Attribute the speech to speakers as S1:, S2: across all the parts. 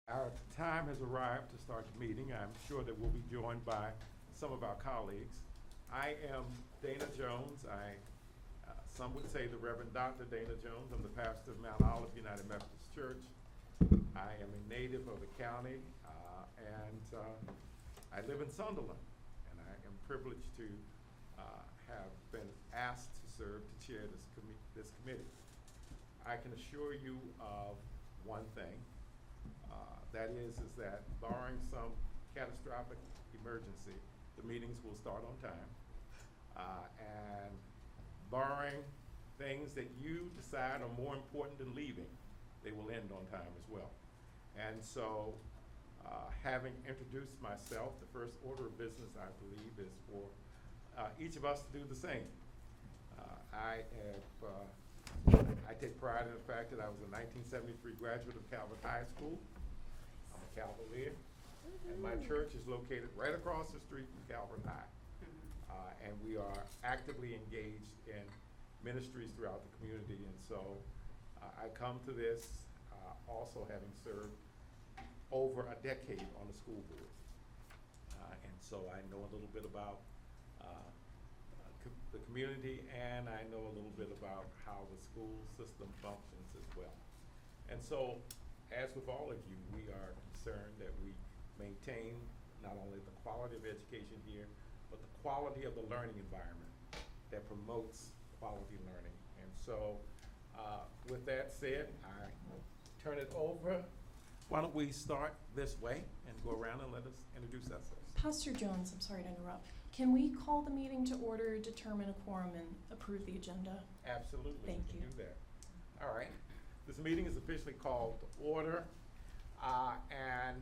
S1: Our time has arrived to start the meeting. I'm sure that we'll be joined by some of our colleagues. I am Dana Jones. Some would say the Reverend Dr. Dana Jones. I'm the pastor of Mount Olive United Methodist Church. I am a native of the county, and I live in Sunderland. And I am privileged to have been asked to serve to chair this committee. I can assure you of one thing. That is that barring some catastrophic emergency, the meetings will start on time. And barring things that you decide are more important than leaving, they will end on time as well. And so, having introduced myself, the first order of business, I believe, is for each of us to do the same. I take pride in the fact that I was a 1973 graduate of Calvert High School. I'm a Calvert, and my church is located right across the street from Calvert High. And we are actively engaged in ministries throughout the community. And so I come to this also having served over a decade on the school board. And so I know a little bit about the community, and I know a little bit about how the school system functions as well. And so, as with all of you, we are concerned that we maintain not only the quality of education here, but the quality of the learning environment that promotes quality learning. And so, with that said, I turn it over. Why don't we start this way and go around and let us introduce ourselves.
S2: Pastor Jones, I'm sorry to interrupt. Can we call the meeting to order, determine a quorum, and approve the agenda?
S1: Absolutely.
S2: Thank
S1: we
S2: you.
S1: can do that. All right. This meeting is officially called to order, and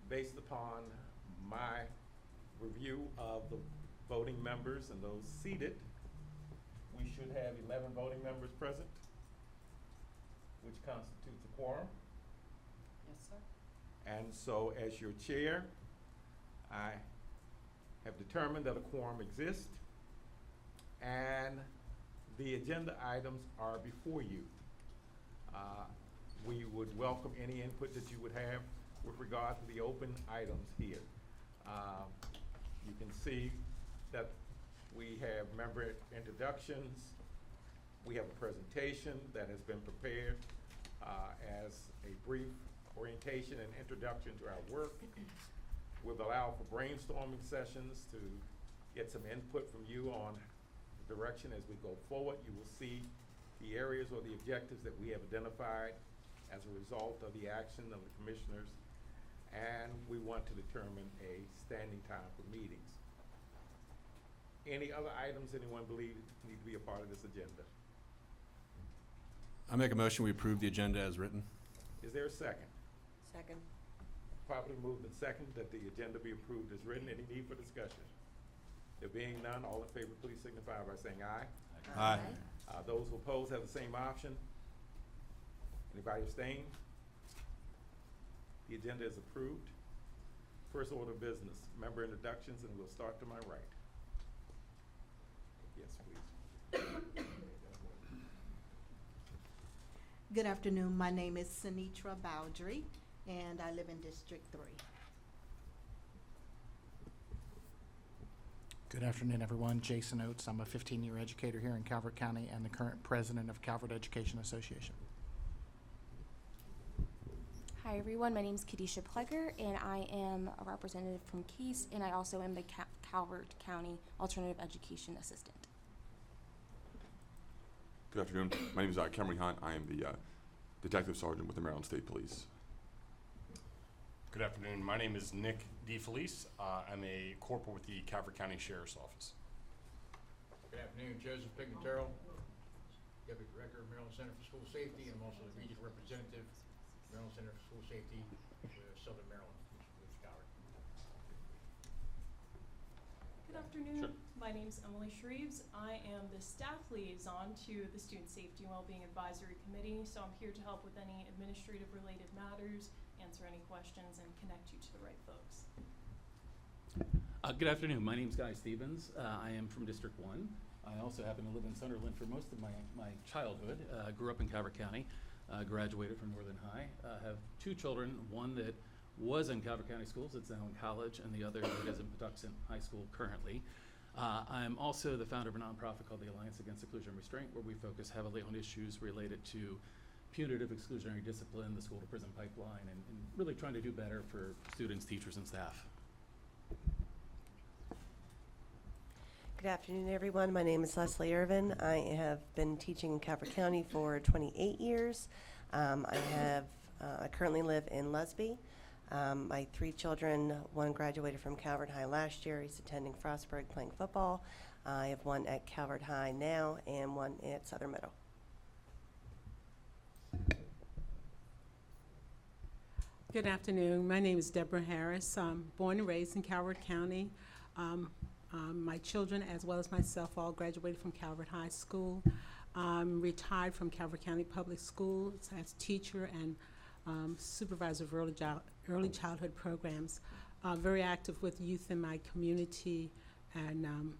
S1: based upon my review of the voting members and those seated, we should have 11 voting members present, which constitutes a quorum.
S3: Yes, sir.
S1: And so, as your chair, I have determined that a quorum exists, and the agenda items are before you. We would welcome any input that you would have with regard to the open items here. You can see that we have member introductions. We have a presentation that has been prepared as a brief orientation and introduction to our work. We've allowed for brainstorming sessions to get some input from you on the direction as we go forward. You will see the areas or the objectives that we have identified as a result of the action of the commissioners, and we want to determine a standing time for meetings. Any other items anyone believe need to be a part of this agenda?
S4: I make a motion we approve the agenda as written.
S1: Is there a second?
S3: Second.
S1: Properly moved and seconded that the agenda be approved as written. Any need for discussion? There being none, all in favor, please signify by saying aye.
S4: Aye.
S1: Those who oppose have the same option. Anybody abstain? The agenda is approved. First order of business, member introductions, and we'll start to my right. Yes, please.
S5: Good afternoon. My name is Sinitra Bowdry, and I live in District 3.
S6: Good afternoon, everyone. Jason Oates. I'm a 15-year educator here in Calvert County and the current president of Calvert Education Association.
S7: Hi, everyone. My name is Kadisha Plegger, and I am a representative from Case, and I also am the Calvert County Alternative Education Assistant.
S8: Good afternoon. My name is Cameron Hunt. I am the Detective Sergeant with the Maryland State Police.
S9: Good afternoon. My name is Nick DeFelice. I'm a corporal with the Calvert County Sheriff's Office.
S10: Good afternoon. Joseph Pignataro, Deputy Director of Maryland Center for School Safety, and I'm also the Regional Representative, Maryland Center for School Safety, Southern Maryland, with Calvert.
S2: Good afternoon.
S9: Sure.
S2: My name's Emily Shreves. I am the staff liaison to the Student Safety and Wellbeing Advisory Committee, so I'm here to help with any administrative related matters, answer any questions, and connect you to the right folks.
S11: Good afternoon. My name is Guy Stevens. I am from District 1. I also happen to live in Sunderland for most of my childhood. Grew up in Calvert County. graduated from Northern High. Have two children, one that was in Calvert County Schools, it's now in college, and the other that is in Patuxent High School currently. I'm also the founder of a nonprofit called the Alliance Against Seclusion and Restraint, where we focus heavily on issues related to punitive exclusionary discipline, the school to prison pipeline, and really trying to do better for students, teachers, and staff.
S3: Good afternoon, everyone. My name is Leslie Irvin. I have been teaching in Calvert County for 28 years. I currently live in Lusby. My three children, one graduated from Calvert High last year. He's attending Frostburg playing football. I have one at Calvert High now and one at Southern Middle.
S12: Good afternoon. My name is Deborah Harris. I'm born and raised in Calvert County. My children, as well as myself, all graduated from Calvert High School. I'm retired from Calvert County Public Schools as teacher and supervisor of early childhood programs. Very active with youth in my community and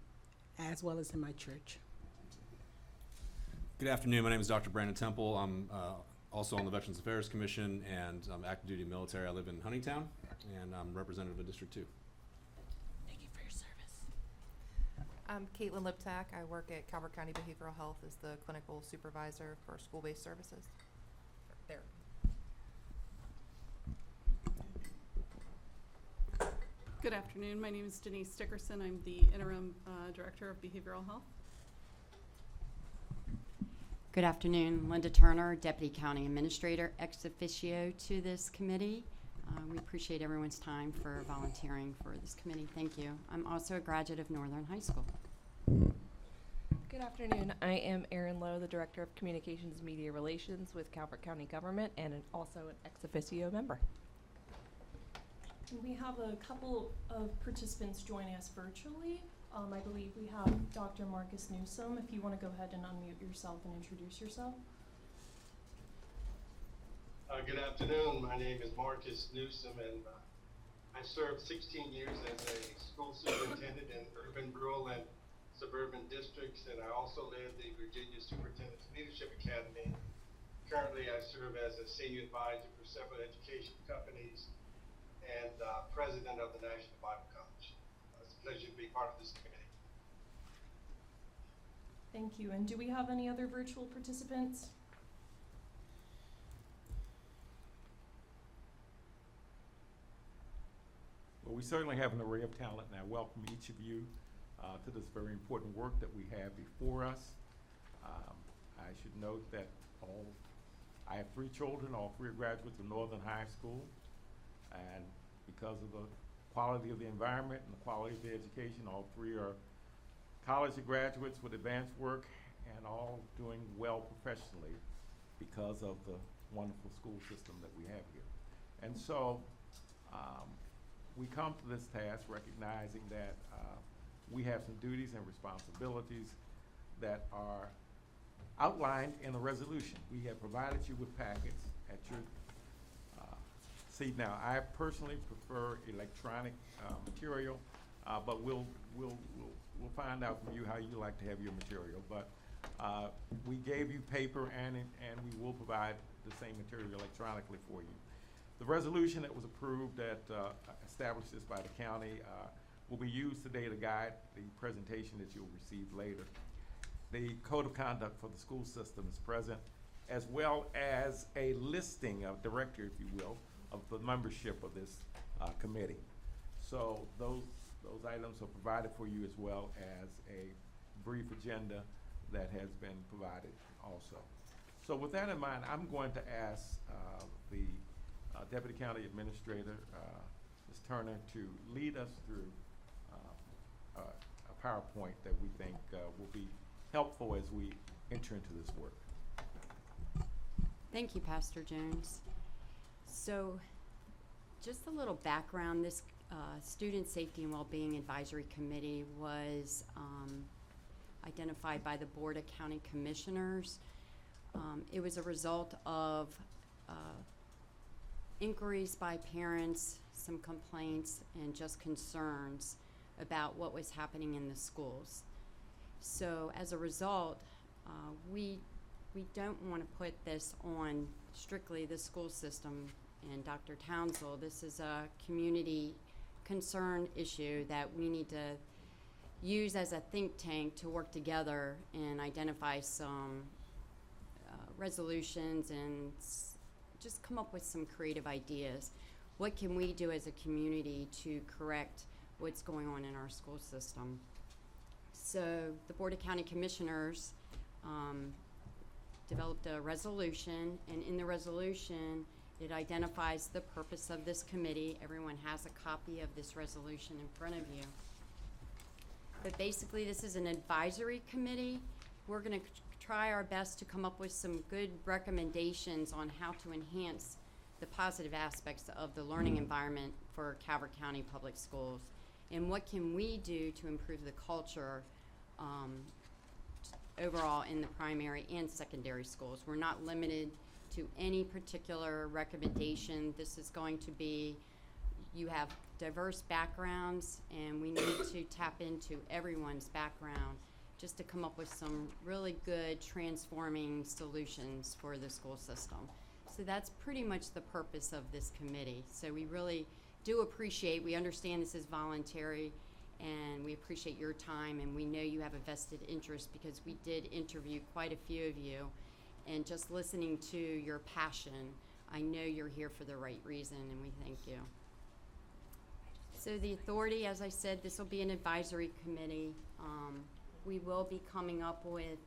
S12: as well as in my church.
S4: Good afternoon. My name is Dr. Brandon Temple. I'm also on the Veterans Affairs Commission, and I'm active duty military. I live in Huntingtown, and I'm representative of District 2.
S3: Thank you for your service.
S13: I'm Caitlin Liptak. I work at Calvert County Behavioral Health as the clinical supervisor for school-based services. There.
S14: Good afternoon. My name is Denise Dickerson. I'm the interim director of behavioral health.
S15: Good afternoon. Linda Turner, Deputy County Administrator ex officio to this committee. We appreciate everyone's time for volunteering for this committee. Thank you. I'm also a graduate of Northern High School.
S16: Good afternoon. I am Erin Lowe, the Director of Communications and Media Relations with Calvert County Government and also an ex officio member.
S2: And we have a couple of participants joining us virtually. I believe we have Dr. Marcus Newsom. If you want to go ahead and unmute yourself and introduce yourself.
S17: Good afternoon. My name is Marcus Newsom, and I served 16 years as a school superintendent in urban, rural, and suburban districts, and I also led the Virginia Superintendent's Leadership Academy. Currently, I serve as a senior advisor for several education companies and president of the National Bible College. It's a pleasure to be part of this committee.
S2: Thank you. And do we have any other virtual participants?
S1: Well, we certainly have an array of talent, and I welcome each of you to this very important work that we have before us. I should note that I have three children, all three are graduates of Northern High School, and because of the quality of the environment and the quality of the education, all three are college graduates with advanced work and all doing well professionally because of the wonderful school system that we have here. And so we come to this task recognizing that we have some duties and responsibilities that are outlined in a resolution. We have provided you with packets at your seat. Now, I personally prefer electronic material, but we'll find out from you how you like to have your material. But we gave you paper, and we will provide the same material electronically for you. The resolution that was approved that established this by the county will be used today to guide the presentation that you'll receive later. The code of conduct for the school system is present, as well as a listing of directory, if you will, of the membership of this committee. So those items are provided for you, as well as a brief agenda that has been provided also. So with that in mind, I'm going to ask the Deputy County Administrator, Ms. Turner, to lead us through a PowerPoint that we think will be helpful as we enter into this work.
S15: Thank you, Pastor Jones. So just a little background. This Student Safety and Wellbeing Advisory Committee was identified by the Board of County Commissioners. It was a result of inquiries by parents, some complaints, and just concerns about what was happening in the schools. So as a result, we we don't want to put this on strictly the school system and Dr. Townsell. This is a community concern issue that we need to use as a think tank to work together and identify some resolutions and just come up with some creative ideas. What can we do as a community to correct what's going on in our school system? So the Board of County Commissioners developed a resolution, and in the resolution, it identifies the purpose of this committee. Everyone has a copy of this resolution in front of you. But basically, this is an advisory committee. We're going to try our best to come up with some good recommendations on how to enhance the positive aspects of the learning environment for Calvert County Public Schools. And what can we do to improve the culture overall in the primary and secondary schools. We're not limited to any particular recommendation. This is going to be, you have diverse backgrounds, and we need to tap into everyone's background just to come up with some really good transforming solutions for the school system. So that's pretty much the purpose of this committee. So we really do appreciate, we understand this is voluntary, and we appreciate your time, and we know you have a vested interest because we did interview quite a few of you, and just listening to your passion, I know you're here for the right reason, and we thank you. So the authority, as I said, this will be an advisory committee. We will be coming up with,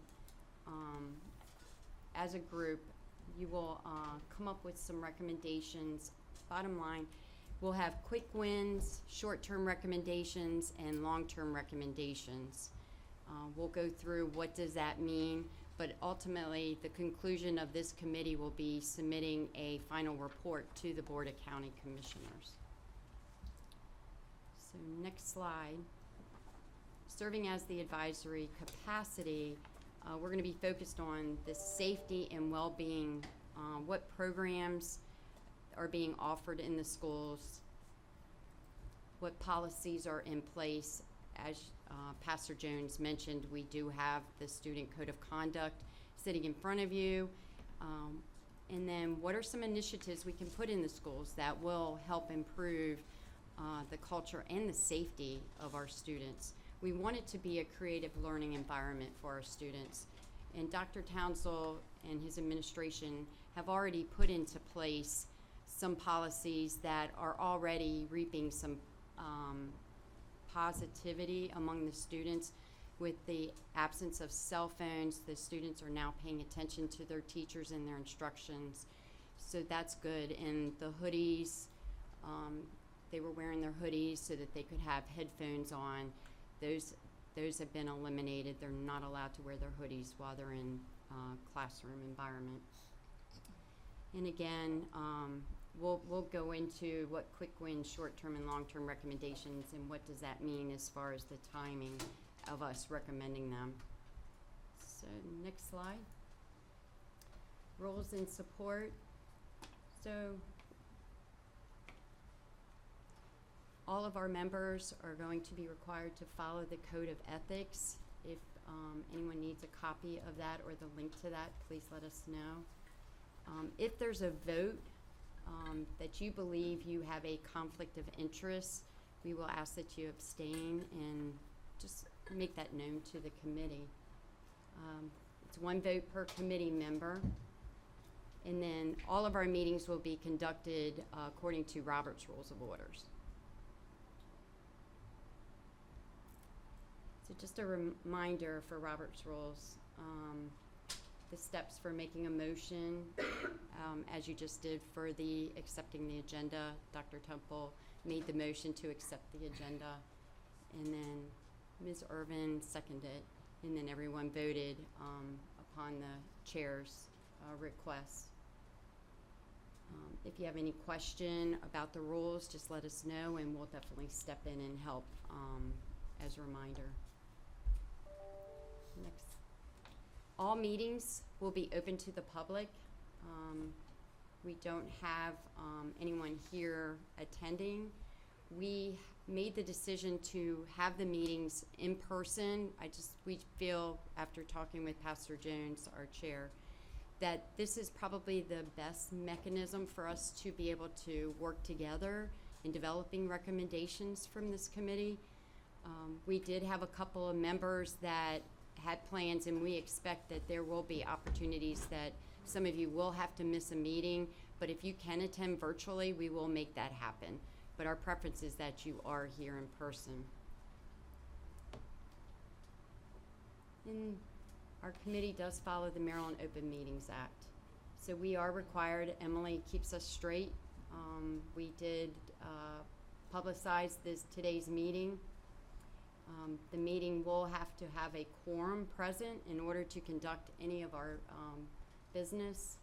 S15: as a group, you will come up with some recommendations. Bottom line, we'll have quick wins, short-term recommendations, and long-term recommendations. We'll go through what does that mean, but ultimately the conclusion of this committee will be submitting a final report to the Board of County Commissioners. So next slide. Serving as the advisory capacity, we're going to be focused on the safety and well-being, what programs are being offered in the schools, what policies are in place. As Pastor Jones mentioned, we do have the Student Code of Conduct sitting in front of you. And then what are some initiatives we can put in the schools that will help improve the culture and the safety of our students. We want it to be a creative learning environment for our students. And Dr. Townsell and his administration have already put into place some policies that are already reaping some positivity among the students. With the absence of cell phones, the students are now paying attention to their teachers and their instructions. So that's good. And the hoodies, they were wearing their hoodies so that they could have headphones on. Those have been eliminated. They're not allowed to wear their hoodies while they're in classroom environment. And again, we'll go into what quick win, short-term and long-term recommendations, and what does that mean as far as the timing of us recommending them. So next slide. Roles and support. So all of our members are going to be required to follow the Code of Ethics. If anyone needs a copy of that or the link to that, please let us know. If there's a vote that you believe you have a conflict of interest, we will ask that you abstain and just make that known to the committee. It's one vote per committee member. And then all of our meetings will be conducted according to Robert's Rules of Orders. So just a reminder for Robert's Rules, the steps for making a motion, as you just did for the accepting the agenda. Dr. Temple made the motion to accept the agenda, and then Ms. Irvin seconded, and then everyone voted upon the chair's request. If you have any question about the rules, just let us know, and we'll definitely step in and help as a reminder. Next. All meetings will be open to the public. We don't have anyone here attending. We made the decision to have the meetings in person. We feel, after talking with Pastor Jones, our chair, that this is probably the best mechanism for us to be able to work together in developing recommendations from this committee. We did have a couple of members that had plans, and we expect that there will be opportunities that some of you will have to miss a meeting, but if you can attend virtually, we will make that happen. But our preference is that you are here in person. And our committee does follow the Maryland Open Meetings Act. So we are required, Emily keeps us straight. We did publicize today's meeting. The meeting will have to have a quorum present in order to conduct any of our business.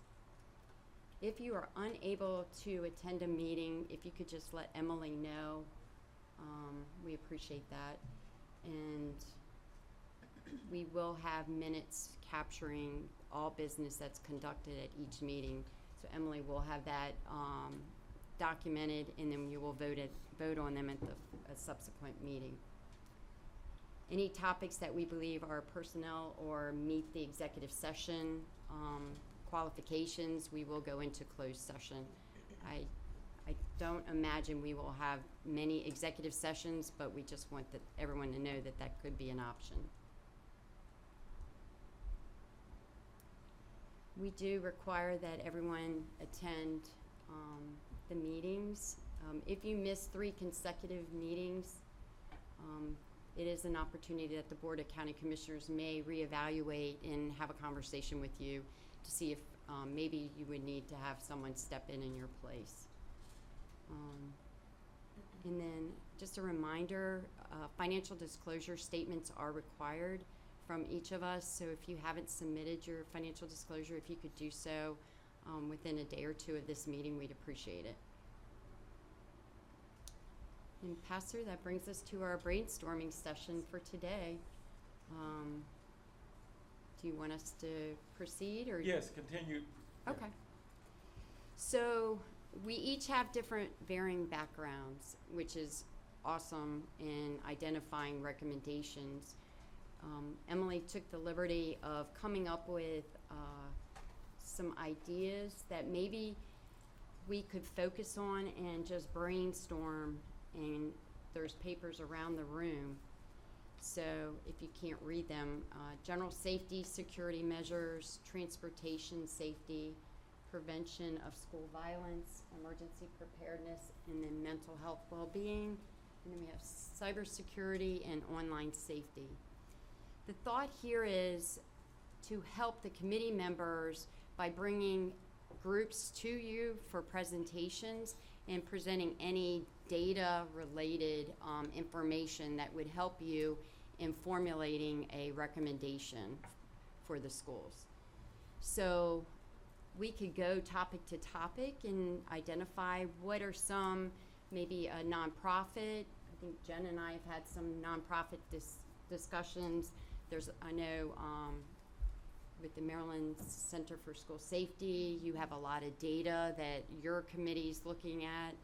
S15: If you are unable to attend a meeting, if you could just let Emily know, we appreciate that. And we will have minutes capturing all business that's conducted at each meeting. So Emily will have that documented, and then you will vote on them at a subsequent meeting. Any topics that we believe are personnel or meet the executive session qualifications, we will go into closed session. I don't imagine we will have many executive sessions, but we just want everyone to know that that could be an option. We do require that everyone attend the meetings. If you miss 3 consecutive meetings, it is an opportunity that the Board of County Commissioners may reevaluate and have a conversation with you to see if maybe you would need to have someone step in your place. And then just a reminder, financial disclosure statements are required from each of us. So if you haven't submitted your financial disclosure, if you could do so within a day or 2 of this meeting, we'd appreciate it. And Pastor, that brings us to our brainstorming session for today. Do you want us to proceed, or?
S1: Yes, continue.
S15: Okay. So we each have different varying backgrounds, which is awesome in identifying recommendations. Emily took the liberty of coming up with some ideas that maybe we could focus on and just brainstorm, and there's papers around the room. So if you can't read them, general safety, security measures, transportation safety, prevention of school violence, emergency preparedness, and then mental health well-being. And then we have cybersecurity and online safety. The thought here is to help the committee members by bringing groups to you for presentations and presenting any data-related information that would help you in formulating a recommendation for the schools. So we could go topic to topic and identify what are some, maybe a nonprofit. I think Jen and I have had some nonprofit discussions. There's, I know, with the Maryland Center for School Safety, you have a lot of data that your committee's looking at.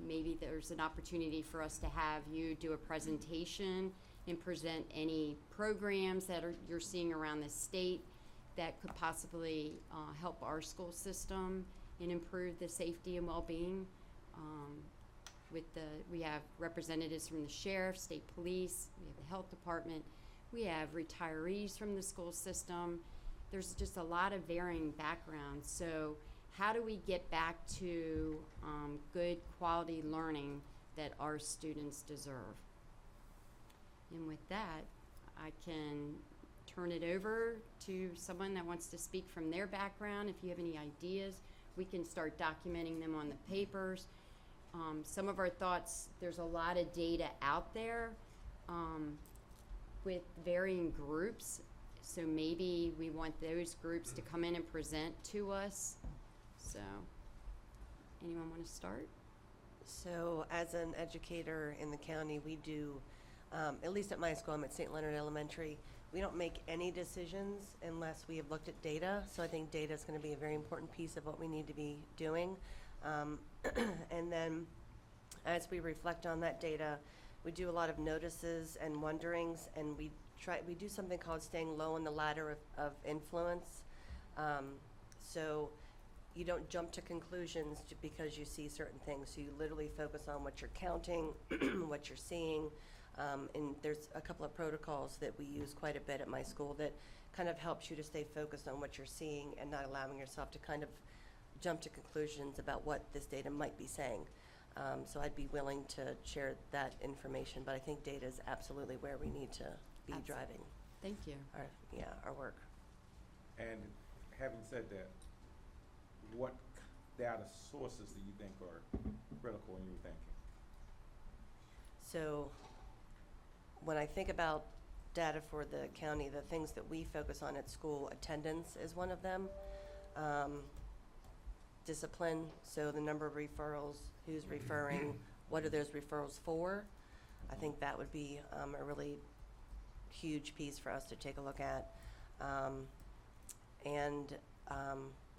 S15: Maybe there's an opportunity for us to have you do a presentation and present any programs that you're seeing around the state that could possibly help our school system and improve the safety and well-being. We have representatives from the sheriff, state police, we have the health department, we have retirees from the school system. There's just a lot of varying backgrounds. So how do we get back to good quality learning that our students deserve? And with that, I can turn it over to someone that wants to speak from their background. If you have any ideas, we can start documenting them on the papers. Some of our thoughts, there's a lot of data out there with varying groups. So maybe we want those groups to come in and present to us. So, anyone want to start?
S3: So as an educator in the county, we do, at least at my school, I'm at St. Leonard Elementary, we don't make any decisions unless we have looked at data. So I think data is going to be a very important piece of what we need to be doing. And then as we reflect on that data, we do a lot of notices and wonderings, and we do something called staying low on the ladder of influence. So you don't jump to conclusions because you see certain things. So you literally focus on what you're counting, what you're seeing. And there's a couple of protocols that we use quite a bit at my school that kind of helps you to stay focused on what you're seeing and not allowing yourself to kind of jump to conclusions about what this data might be saying. So I'd be willing to share that information, but I think data is absolutely where we need to be
S15: Absolutely.
S3: driving
S15: Thank you.
S3: our work.
S1: And having said that, what data sources do you think are critical in your thinking?
S3: So when I think about data for the county, the things that we focus on at school, attendance is one of them. Discipline, so the number of referrals, who's referring, what are those referrals for? I think that would be a really huge piece for us to take a look at.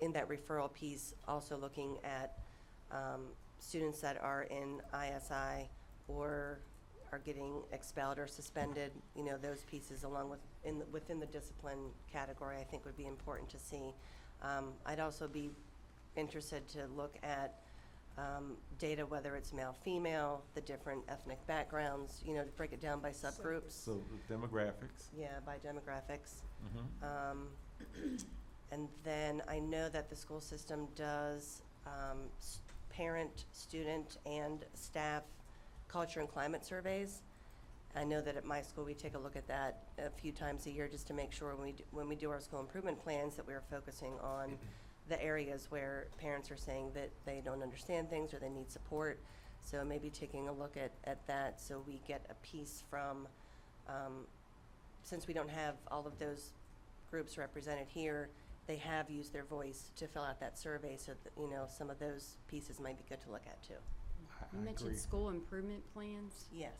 S3: In that referral piece, also looking at students that are in ISI or are getting expelled or suspended, you know, those pieces along with within the discipline category, I think would be important to see. I'd also be interested to look at data, whether it's male, female, the different ethnic backgrounds, you know, to break it down by subgroups.
S1: So the demographics.
S3: Yeah, by demographics. And then I know that the school system does parent, student, and staff culture and climate surveys. I know that at my school we take a look at that a few times a year just to make sure when we do our school improvement plans that we are focusing on the areas where parents are saying that they don't understand things or they need support. So maybe taking a look at that so we get a piece from, since we don't have all of those groups represented here, they have used their voice to fill out that survey, so that, you know, some of those pieces might be good to look at too.
S15: You mentioned school improvement plans.
S3: Yes.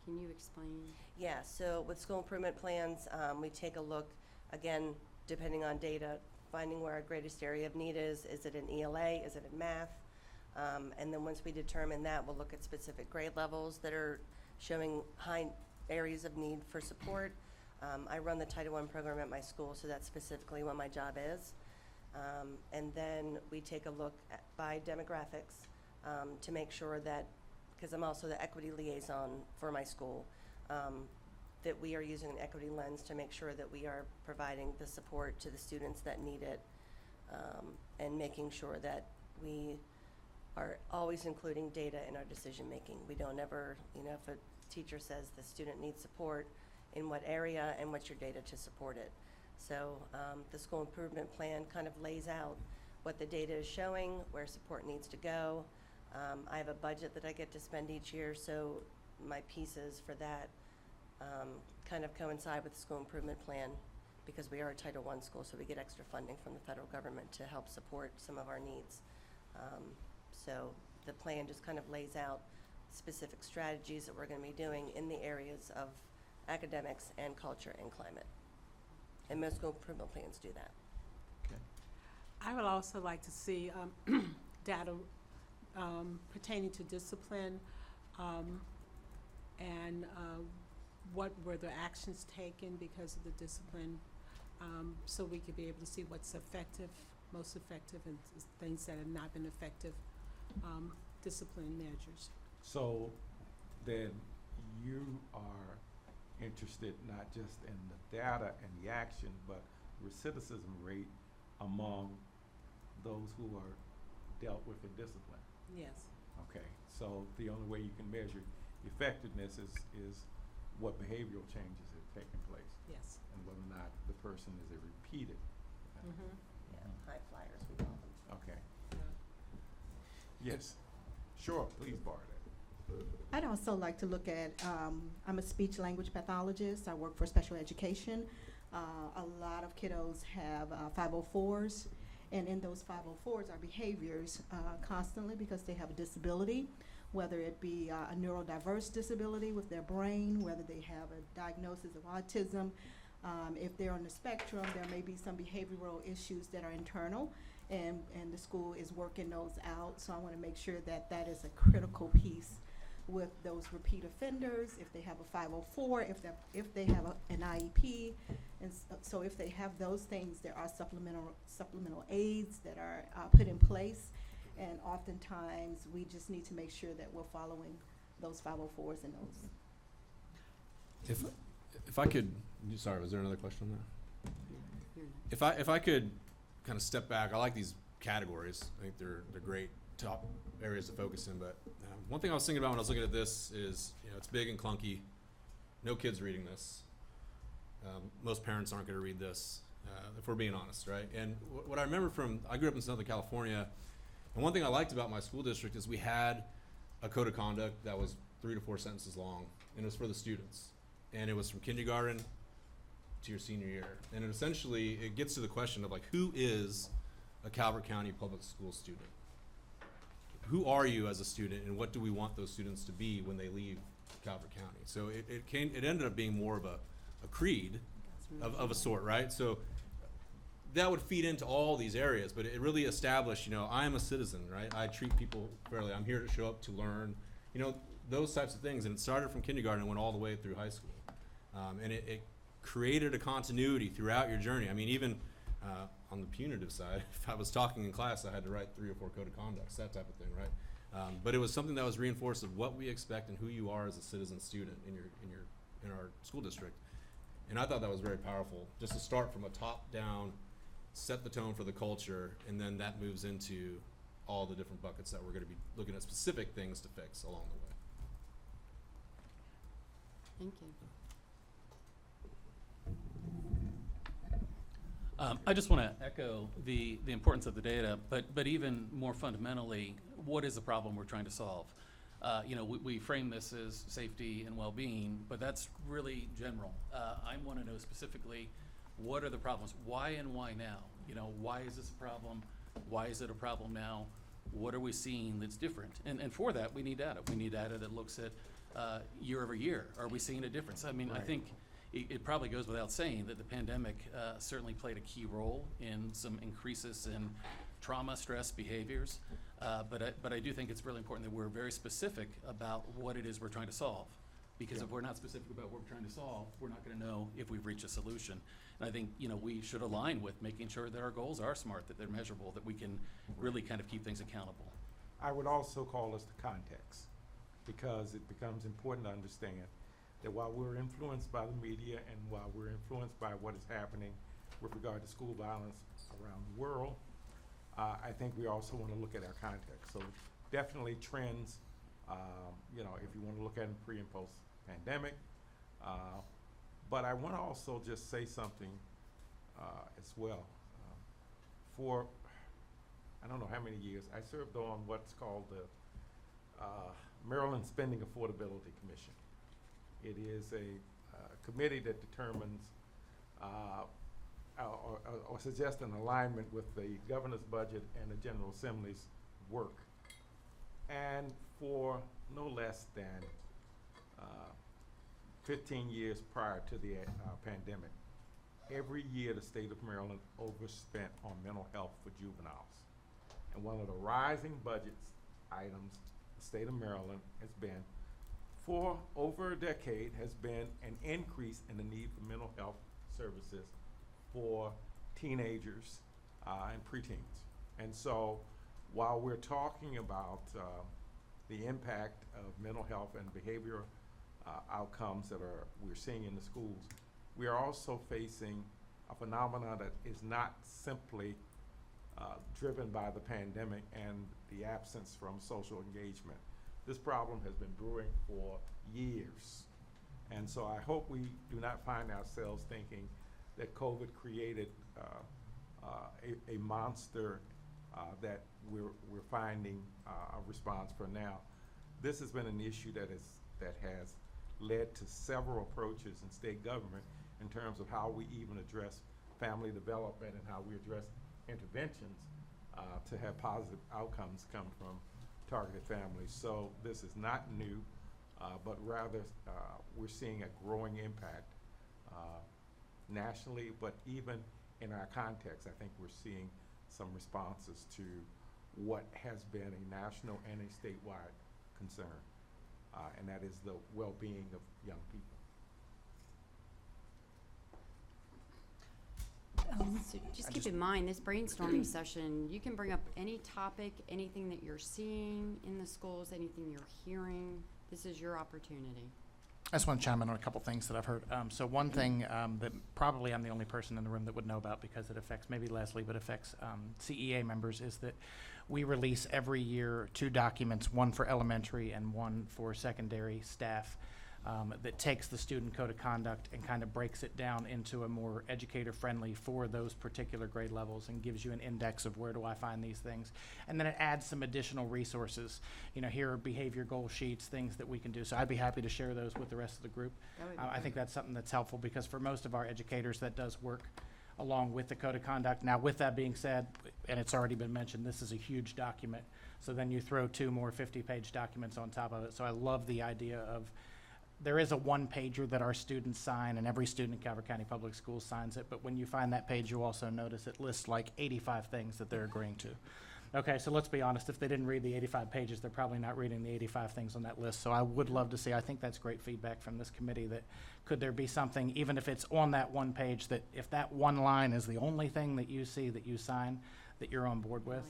S15: Can you explain?
S3: Yeah, so with school improvement plans, we take a look, again, depending on data, finding where our greatest area of need is. Is it in ELA? Is it in math? And then once we determine that, we'll look at specific grade levels that are showing high areas of need for support. I run the Title I program at my school, so that's specifically what my job is. And then we take a look by demographics to make sure that, because I'm also the equity liaison for my school, that we are using an equity lens to make sure that we are providing the support to the students that need it, and making sure that we are always including data in our decision making. We don't ever, you know, if a teacher says the student needs support, in what area and what's your data to support it. So the school improvement plan kind of lays out what the data is showing, where support needs to go. I have a budget that I get to spend each year, so my pieces for that kind of coincide with the school improvement plan because we are a Title I school, so we get extra funding from the federal government to help support some of our needs. So the plan just kind of lays out specific strategies that we're going to be doing in the areas of academics and culture and climate. And most school improvement plans do that.
S1: Okay.
S12: I would also like to see data pertaining to discipline and what were the actions taken because of the discipline, so we could be able to see what's effective, most effective, and things that have not been effective discipline measures.
S1: So then you are interested not just in the data and the action, but recidivism rate among those who are dealt with in discipline.
S12: Yes.
S1: Okay, so the only way you can measure effectiveness is what behavioral changes have taken place.
S12: Yes.
S1: And whether or not the person is a repeated.
S3: Yeah, high flyers, we call them.
S1: Okay. Yes. Sure, please borrow that.
S5: I'd also like to look at, I'm a speech language pathologist. I work for special education. A lot of kiddos have 504s, and in those 504s are behaviors constantly because they have a disability, whether it be a neurodiverse disability with their brain, whether they have a diagnosis of autism. If they're on the spectrum, there may be some behavioral issues that are internal, and the school is working those out. So I want to make sure that that is a critical piece with those repeat offenders, if they have a 504, if they have an IEP. And so if they have those things, there are supplemental aids that are put in place. And oftentimes, we just need to make sure that we're following those 504s and those.
S4: If I could, sorry, was there another question on that? If I could kind of step back, I like these categories. I think they're great top areas to focus in. But one thing I was thinking about when I was looking at this is, it's big and clunky. No kids reading this. Most parents aren't going to read this, if we're being honest, right? And what I remember I grew up in Southern California, and one thing I liked about my school district is we had a code of conduct that was 3 to 4 sentences long, and it was for the students. And it was from kindergarten to your senior year. And it gets to the question of, like, who is a Calvert County public school student? Who are you as a student, and what do we want those students to be when they leave Calvert County? So it ended up being more of a creed of a sort, right? So that would feed into all these areas, but it really established, I am a citizen, right? I treat people fairly. I'm here to show up to learn, those types of things. And it started from kindergarten and went all the way through high school. And it created a continuity throughout your journey. I mean, even on the punitive side, if I was talking in class, I had to write 3 or 4 code of conducts, that type of thing, right? But it was something that was reinforced of what we expect and who you are as a citizen student in our school district. And I thought that was very powerful, just to start from a top-down, set the tone for the culture, and then that moves into all the different buckets that we're going to be looking at specific things to fix along the way.
S15: Thank you.
S11: I just want to echo the importance of the data, but even more fundamentally, what is the problem we're trying to solve? We frame this as safety and well-being, but that's really general. I want to know specifically, what are the problems? Why and why now? Why is this a problem? Why is it a problem now? What are we seeing that's different? And for that, we need data. We need data that looks at year over year. Are we seeing a difference? I mean, right. I think it probably goes without saying that the pandemic certainly played a key role in some increases in trauma, stress behaviors. But I do think it's really important that we're very specific about what it is we're trying to solve. Because if we're not specific about what we're trying to solve, we're not going to know if we've reached a solution. And I think we should align with making sure that our goals are smart, that they're measurable, that we can really kind of keep things accountable.
S1: I would also call this the context, because it becomes important to understand that while we're influenced by the media and while we're influenced by what is happening with regard to school violence around the world, I think we also want to look at our context. So definitely trends, if you want to look at them pre and post pandemic. But I want to also just say something as well. For I don't know how many years, I served on what's called the Maryland Spending Affordability Commission. It is a committee that determines or suggests an alignment with the governor's budget and the General Assembly's work. And for no less than 15 years prior to the pandemic, every year the state of Maryland overspent on mental health for juveniles. And one of the rising budgets items the state of Maryland has been, for over a decade, has been an increase in the need for mental health services for teenagers and preteens. And so while we're talking about the impact of mental health and behavioral outcomes that we're seeing in the schools, we are also facing a phenomenon that is not simply driven by the pandemic and the absence from social engagement. This problem has been brewing for years. And so I hope we do not find ourselves thinking that COVID created a monster that we're finding a response for now. This has been an issue that has led to several approaches in state government in terms of how we even address family development and how we address interventions to have positive outcomes come from targeted families. So this is not new, but rather we're seeing a growing impact nationally, but even in our context, I think we're seeing some responses to what has been a national and a statewide concern. and that is the well-being of young people.
S15: So just keep in mind, this brainstorming session, you can bring up any topic, anything that you're seeing in the schools, anything you're hearing. This is your opportunity.
S6: I just want to chime in on a couple things that I've heard. So one thing that probably I'm the only person in the room that would know about, because it affects maybe Leslie, but affects CEA members, is that we release every year 2 documents, one for elementary and one for secondary staff, that takes the student code of conduct and kind of breaks it down into a more educator-friendly for those particular grade levels, and gives you an index of where do I find these things. And then it adds some additional resources. You know, here are behavior goal sheets, things that we can do. So I'd be happy to share those with the rest of the group.
S15: That would be
S6: I think
S15: great.
S6: that's something that's helpful, because for most of our educators, that does work along with the code of conduct. Now, with that being said, and it's already been mentioned, this is a huge document. So then you throw 2 more 50-page documents on top of it. So I love the idea of, there is a 1-pager that our students sign, and every student in Calvert County Public Schools signs it, but when you find that page, you also notice it lists like 85 things that they're agreeing to. Okay, so let's be honest, if they didn't read the 85 pages, they're probably not reading the 85 things on that list. So I would love to see, I think that's great feedback from this committee, that could there be something, even if it's on that 1 page, that if that 1 line is the only thing that you see that you sign, that you're on board with.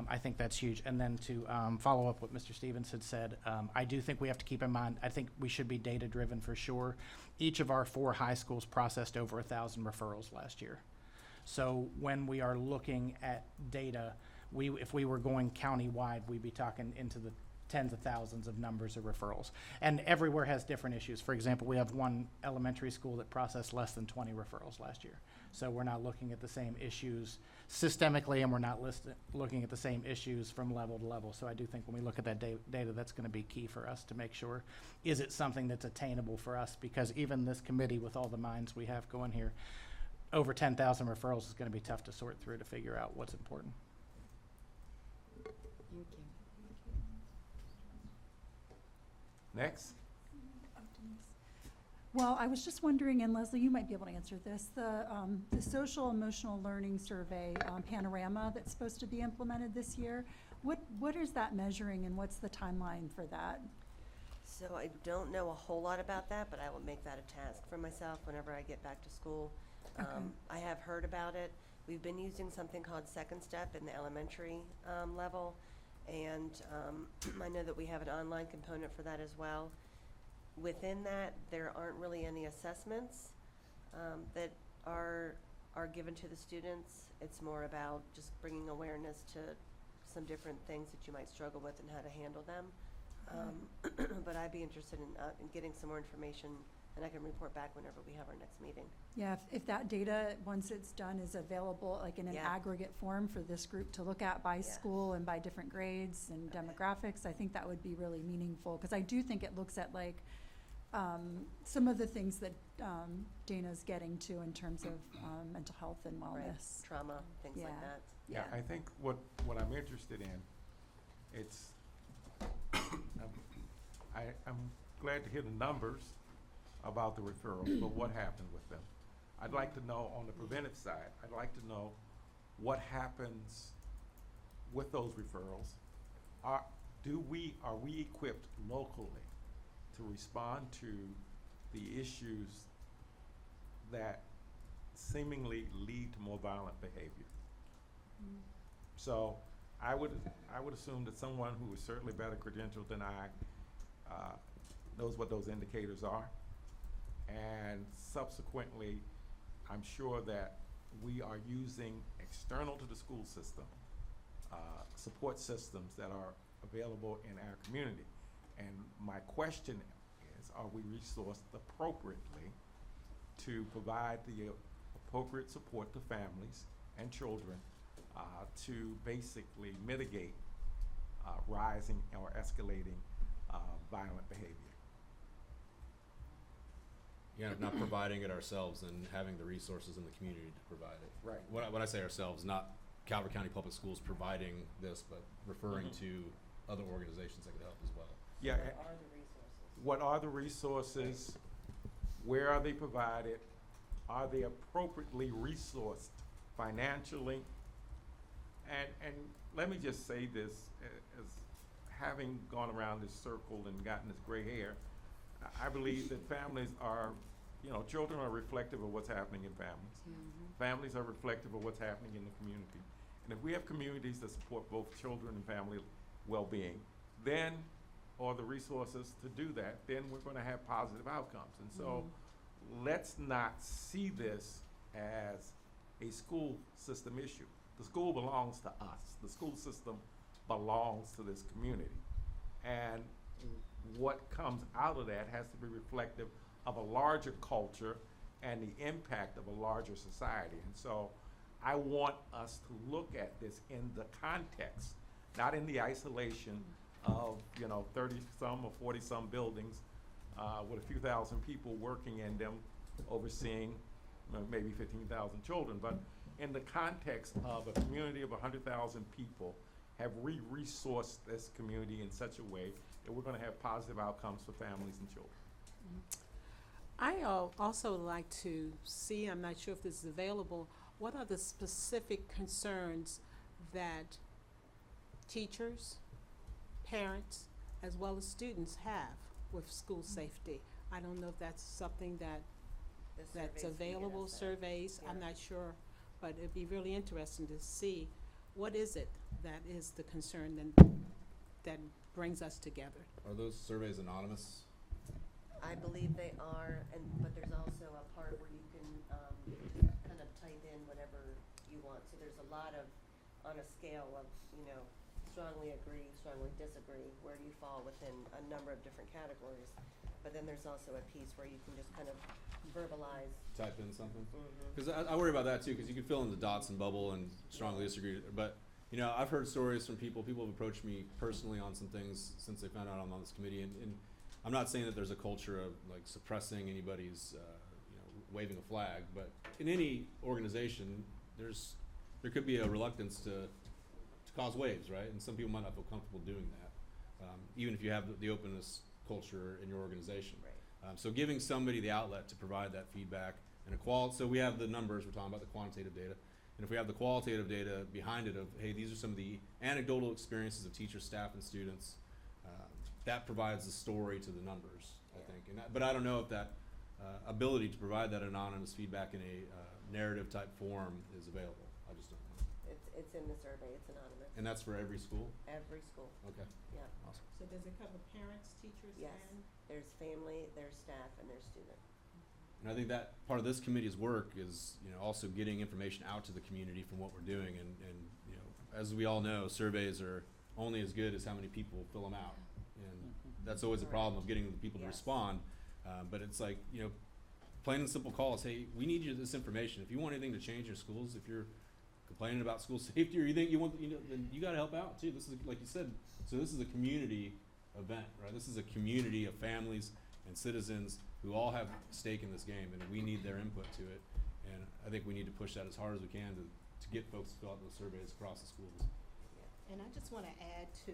S6: I think that's huge. And then to follow up what Mr. Stevens had said, I do think we have to keep in mind, I think we should be data-driven for sure. Each of our 4 high schools processed over 1,000 referrals last year. So when we are looking at data, if we were going county-wide, we'd be talking into the tens of thousands of numbers of referrals. And everywhere has different issues. For example, we have one elementary school that processed less than 20 referrals last year. So we're not looking at the same issues systemically, and we're not looking at the same issues from level to level. So I do think when we look at that data, that's going to be key for us to make sure, is it something that's attainable for us? Because even this committee, with all the minds we have going here, over 10,000 referrals is going to be tough to sort through to figure out what's important.
S15: Thank you.
S1: Next.
S18: Well, I was just wondering, and Leslie, you might be able to answer this, the social emotional learning survey panorama that's supposed to be implemented this year, what is that measuring, and what's the timeline for that?
S3: So I don't know a whole lot about that, but I will make that a task for myself whenever I get back to school.
S18: Okay.
S3: I have heard about it. We've been using something called Second Step in the elementary level, and I know that we have an online component for that as well. Within that, there aren't really any assessments that are given to the students. It's more about just bringing awareness to some different things that you might struggle with and how to handle them. But I'd be interested in getting some more information, and I can report back whenever we have our next meeting.
S18: Yeah, if that data, once it's done, is available like in an
S3: Yeah.
S18: aggregate form for this group to look at by school and by different grades and demographics, I think that would be really meaningful, because I do think it looks at like some of the things that Dana's getting to in terms of mental health and wellness.
S3: Right. Trauma, things like that.
S1: Yeah, I think what I'm interested in, it's, I'm glad to hear the numbers about the referrals, but what happened with them? I'd like to know on the preventive side, I'd like to know what happens with those referrals. Are we equipped locally to respond to the issues that seemingly lead to more violent behavior? So I would assume that someone who is certainly better credentialed than I knows what those indicators are. And subsequently, I'm sure that we are using external to the school system support systems that are available in our community. And my question is, are we resourced appropriately to provide the appropriate support to families and children to basically mitigate rising or escalating violent behavior?
S4: Yeah, if not providing it ourselves and having the resources in the community to provide it.
S1: Right.
S4: When I say ourselves, not Calvert County Public Schools providing this, but referring to other organizations that could help as well.
S1: Yeah. What are the resources? Where are they provided? Are they appropriately resourced financially? And let me just say this, as having gone around this circle and gotten this gray hair, I believe that families are, children are reflective of what's happening in families. Families are reflective of what's happening in the community. And if we have communities that support both children and family well-being, then, or the resources to do that, then we're going to have positive outcomes. And so let's not see this as a school system issue. The school belongs to us. The school system belongs to this community. And what comes out of that has to be reflective of a larger culture and the impact of a larger society. And so I want us to look at this in the context, not in the isolation of 30-some or 40-some buildings with a few thousand people working in them, overseeing maybe 15,000 children, but in the context of a community of 100,000 people have resourced this community in such a way that we're going to have positive outcomes for families and children.
S12: I also would like to see, I'm not sure if this is available, what are the specific concerns that teachers, parents, as well as students have with school safety? I don't know if that's something that's available, surveys, I'm not sure, but it'd be really interesting to see what is it that is the concern that brings us together.
S4: Are those surveys anonymous?
S3: I believe they are, but there's also a part where you can kind of type in whatever you want. So there's a lot of, on a scale of, strongly agree, strongly disagree, where do you fall within a number of different categories. But then there's also a piece where you can just kind of verbalize.
S4: Type in something? Because I worry about that too, because you can fill in the dots and bubble and strongly disagree. But, I've heard stories from people have approached me personally on some things since they found out I'm on this committee. And I'm not saying that there's a culture of like suppressing anybody's, waving a flag, but in any organization, there could be a reluctance to cause waves, right? And some people might not feel comfortable doing that, even if you have the openness culture in your organization.
S3: Right.
S4: So giving somebody the outlet to provide that feedback and so we have the numbers, we're talking about the quantitative data, and if we have the qualitative data behind it of, hey, these are some of the anecdotal experiences of teachers, staff, and students, that provides the story to the numbers, I think. But I don't know if that ability to provide that anonymous feedback in a narrative type form is available. I just don't know.
S3: It's in the survey, it's anonymous.
S4: And that's for every school?
S3: Every school.
S4: Okay.
S3: Yeah.
S4: Awesome.
S12: So does it cover parents, teachers,
S3: Yes.
S12: and?
S3: There's family, there's staff, and there's student.
S4: And I think that part of this committee's work is, also getting information out to the community from what we're doing. And as we all know, surveys are only as good as how many people fill them out. And that's always a problem of getting the people to respond. But it's like, plain and simple calls. Hey, we need this information. If you want anything to change in schools, if you're complaining about school safety or you think you want, then you got to help out too. This is, like you said, so this is a community event, right? This is a community of families and citizens who all have stake in this game, and we need their input to it. And I think we need to push that as hard as we can to get folks to fill out those surveys across the schools.
S5: And I just want to add to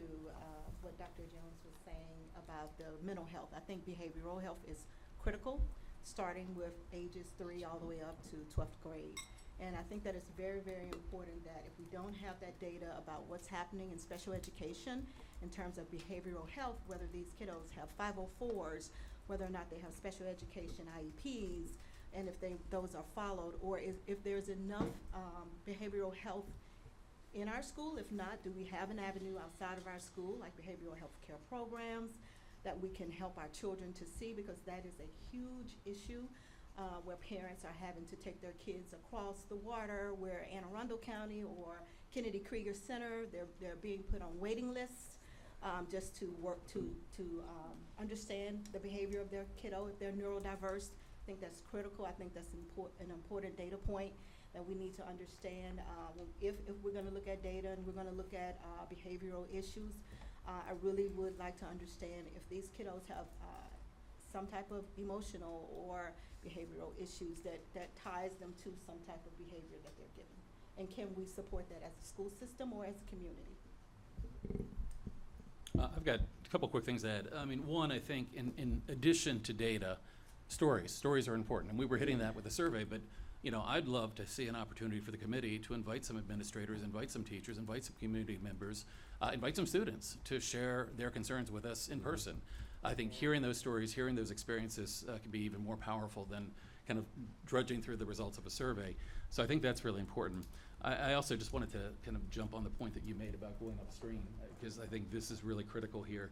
S5: what Dr. Jones was saying about the mental health. I think behavioral health is critical, starting with ages 3 all the way up to 12th grade. And I think that it's very, very important that if we don't have that data about what's happening in special education in terms of behavioral health, whether these kiddos have 504s, whether or not they have special education IEPs, and if those are followed, or if there's enough behavioral health in our school. If not, do we have an avenue outside of our school, like behavioral health care programs, that we can help our children to see, because that is a huge issue where parents are having to take their kids across the water, where Anne Arundel County or Kennedy Krieger Center, they're being put on waiting lists just to work to understand the behavior of their kiddo if they're neurodiverse. I think that's critical. I think that's an important data point that we need to understand. If we're going to look at data and we're going to look at behavioral issues, I really would like to understand if these kiddos have some type of emotional or behavioral issues that ties them to some type of behavior that they're given. And can we support that as a school system or as a community?
S11: I've got a couple quick things to add. I mean, one, I think in addition to data, stories are important. And we were hitting that with the survey, but you know, I'd love to see an opportunity for the committee to invite some administrators, invite some teachers, invite some community members, invite some students to share their concerns with us in person. I think hearing those stories, hearing those experiences can be even more powerful than kind of drudging through the results of a survey. So I think that's really important. I also just wanted to kind of jump on the point that you made about going upstream, because I think this is really critical here.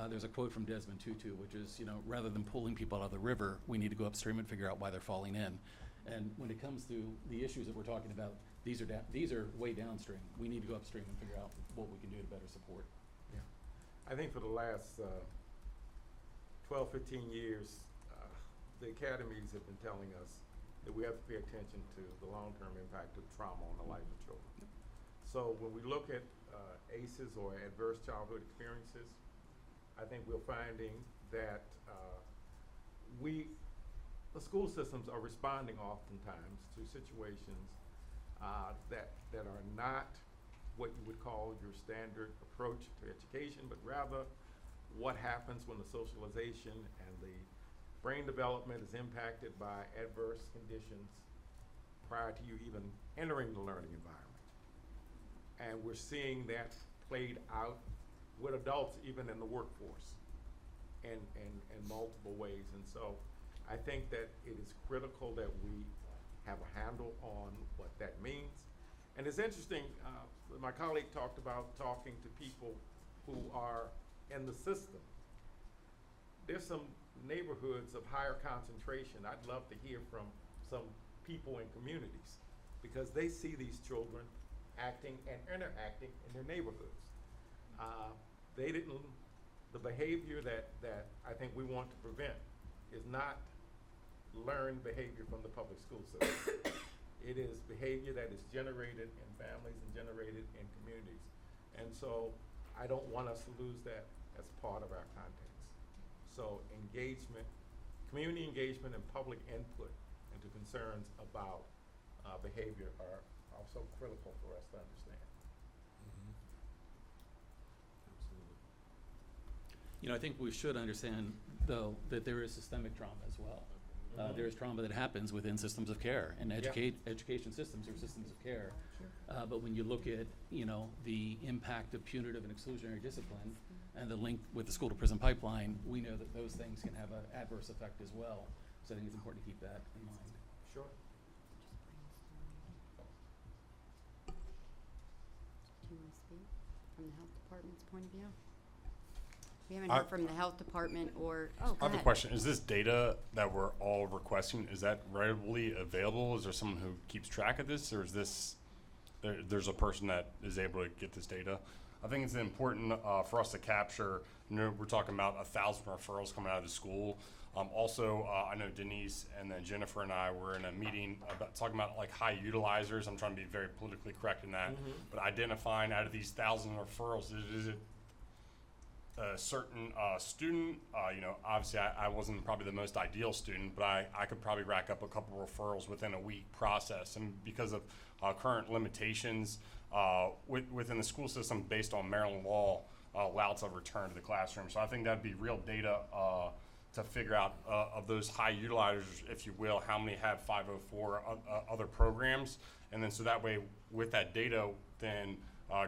S11: There's a quote from Desmond Tutu, which is, you know, rather than pulling people out of the river, we need to go upstream and figure out why they're falling in. And when it comes to the issues that we're talking about, these are way downstream. We need to go upstream and figure out what we can do to better support.
S1: Yeah. I think for the last 12, 15 years, the academies have been telling us that we have to pay attention to the long-term impact of trauma on the life of children. So when we look at ACEs or adverse childhood experiences, I think we're finding that the school systems are responding oftentimes to situations that are not what you would call your standard approach to education, but rather what happens when the socialization and the brain development is impacted by adverse conditions prior to you even entering the learning environment. And we're seeing that played out with adults even in the workforce in multiple ways. And so I think that it is critical that we have a handle on what that means. And it's interesting, my colleague talked about talking to people who are in the system. There's some neighborhoods of higher concentration. I'd love to hear from some people in communities because they see these children acting and interacting in their neighborhoods. The behavior that I think we want to prevent is not learned behavior from the public school system. It is behavior that is generated in families and generated in communities. And so I don't want us to lose that as part of our context. So engagement, community engagement and public input into concerns about behavior are also critical for us to understand.
S4: Absolutely.
S11: You know, I think we should understand, though, that there is systemic trauma as well. There is trauma that happens within systems of care, and education systems are systems of care. But when you look at, you know, the impact of punitive and exclusionary discipline and the link with the school to prison pipeline, we know that those things can have an adverse effect as well. So I think it's important to keep that in mind.
S1: Sure.
S15: Do you want to speak from the health department's point of view? We haven't heard from the health department or,
S9: I have a question. Is this data that we're all requesting, is that readily available? Is there someone who keeps track of this, or is this, there's a person that is able to get this data? I think it's important for us to capture, you know, we're talking about 1,000 referrals coming out of the school. Also, I know Denise and then Jennifer and I were in a meeting about talking about like high utilizers. I'm trying to be very politically correct in that, but identifying out of these 1,000 referrals, is it a certain student? You know, obviously I wasn't probably the most ideal student, but I could probably rack up a couple referrals within a week process. And because of current limitations within the school system based on Maryland law, allowed to return to the classroom. So I think that'd be real data to figure out of those high utilizers, if you will, how many have 504 other programs. And then so that way with that data, then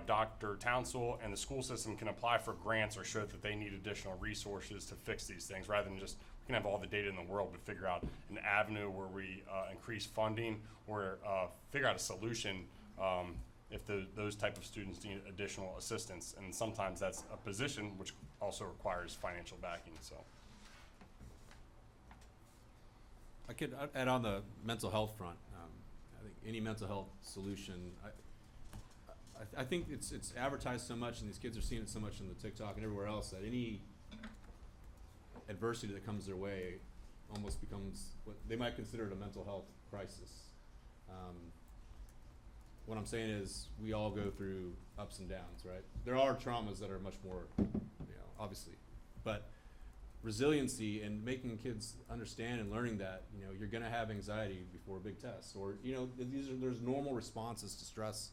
S9: Dr. Townsell and the school system can apply for grants or show that they need additional resources to fix these things, rather than just, we can have all the data in the world, but figure out an avenue where we increase funding or figure out a solution if those type of students need additional assistance. And sometimes that's a position which also requires financial backing. So
S4: I could add on the mental health front. I think any mental health solution, I think it's advertised so much, and these kids are seeing it so much in the TikTok and everywhere else, that any adversity that comes their way almost becomes what they might consider a mental health crisis. What I'm saying is we all go through ups and downs, right? There are traumas that are much more, you know, obviously, but resiliency and making kids understand and learning that, you know, you're gonna have anxiety before a big test, or, you know, there's normal responses to stress,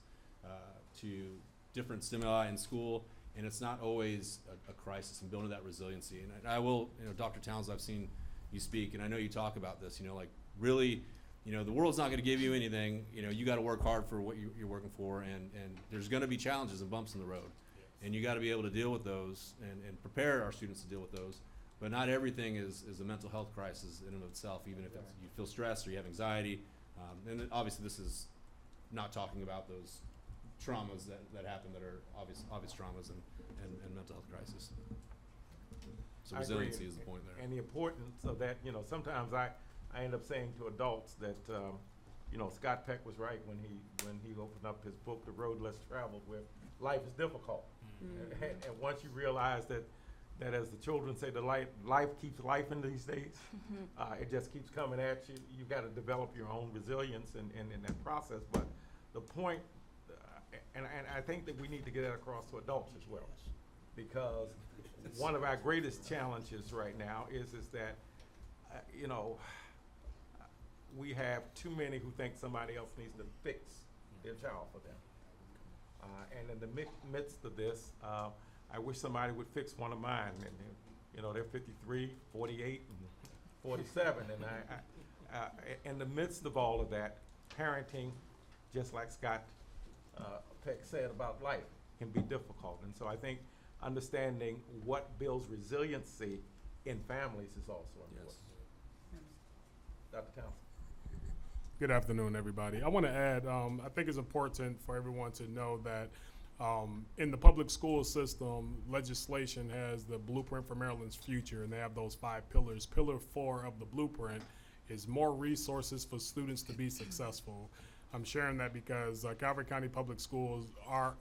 S4: to different stimuli in school, and it's not always a crisis, and building that resiliency. And I will, you know, Dr. Towns, I've seen you speak, and I know you talk about this, you know, like really you know, the world's not going to give you anything. You know, you got to work hard for what you're working for, and there's going to be challenges and bumps in the road, and you got to be able to deal with those and prepare our students to deal with those. But not everything is a mental health crisis in and of itself, even if it's, you feel stressed or you have anxiety. And then obviously this is not talking about those traumas that happen that are obvious traumas and mental health crisis. So
S1: I agree.
S4: resiliency is the point there.
S1: And the importance of that, you know, sometimes I end up saying to adults that, you know, Scott Peck was right when he opened up his book, The Road Less Traveled, where life is difficult. And once you realize that as the children say, life keeps life in these days, it just keeps coming at you. You got to develop your own resilience in that process. But the point, and I think that we need to get that across to adults as well, because one of our greatest challenges right now is that, you know, we have too many who think somebody else needs to fix their child for them. And in the midst of this, I wish somebody would fix one of mine. And you know, they're 53, 48, and 47. And I in the midst of all of that, parenting, just like Scott Peck said about life, can be difficult. And so I think understanding what builds resiliency in families is also important.
S4: Yes.
S1: Dr. Townsend.
S19: Good afternoon, everybody. I want to add, I think it's important for everyone to know that in the public school system, legislation has the Blueprint for Maryland's Future, and they have those 5 pillars. Pillar 4 of the blueprint is more resources for students to be successful. I'm sharing that because Calvert County Public Schools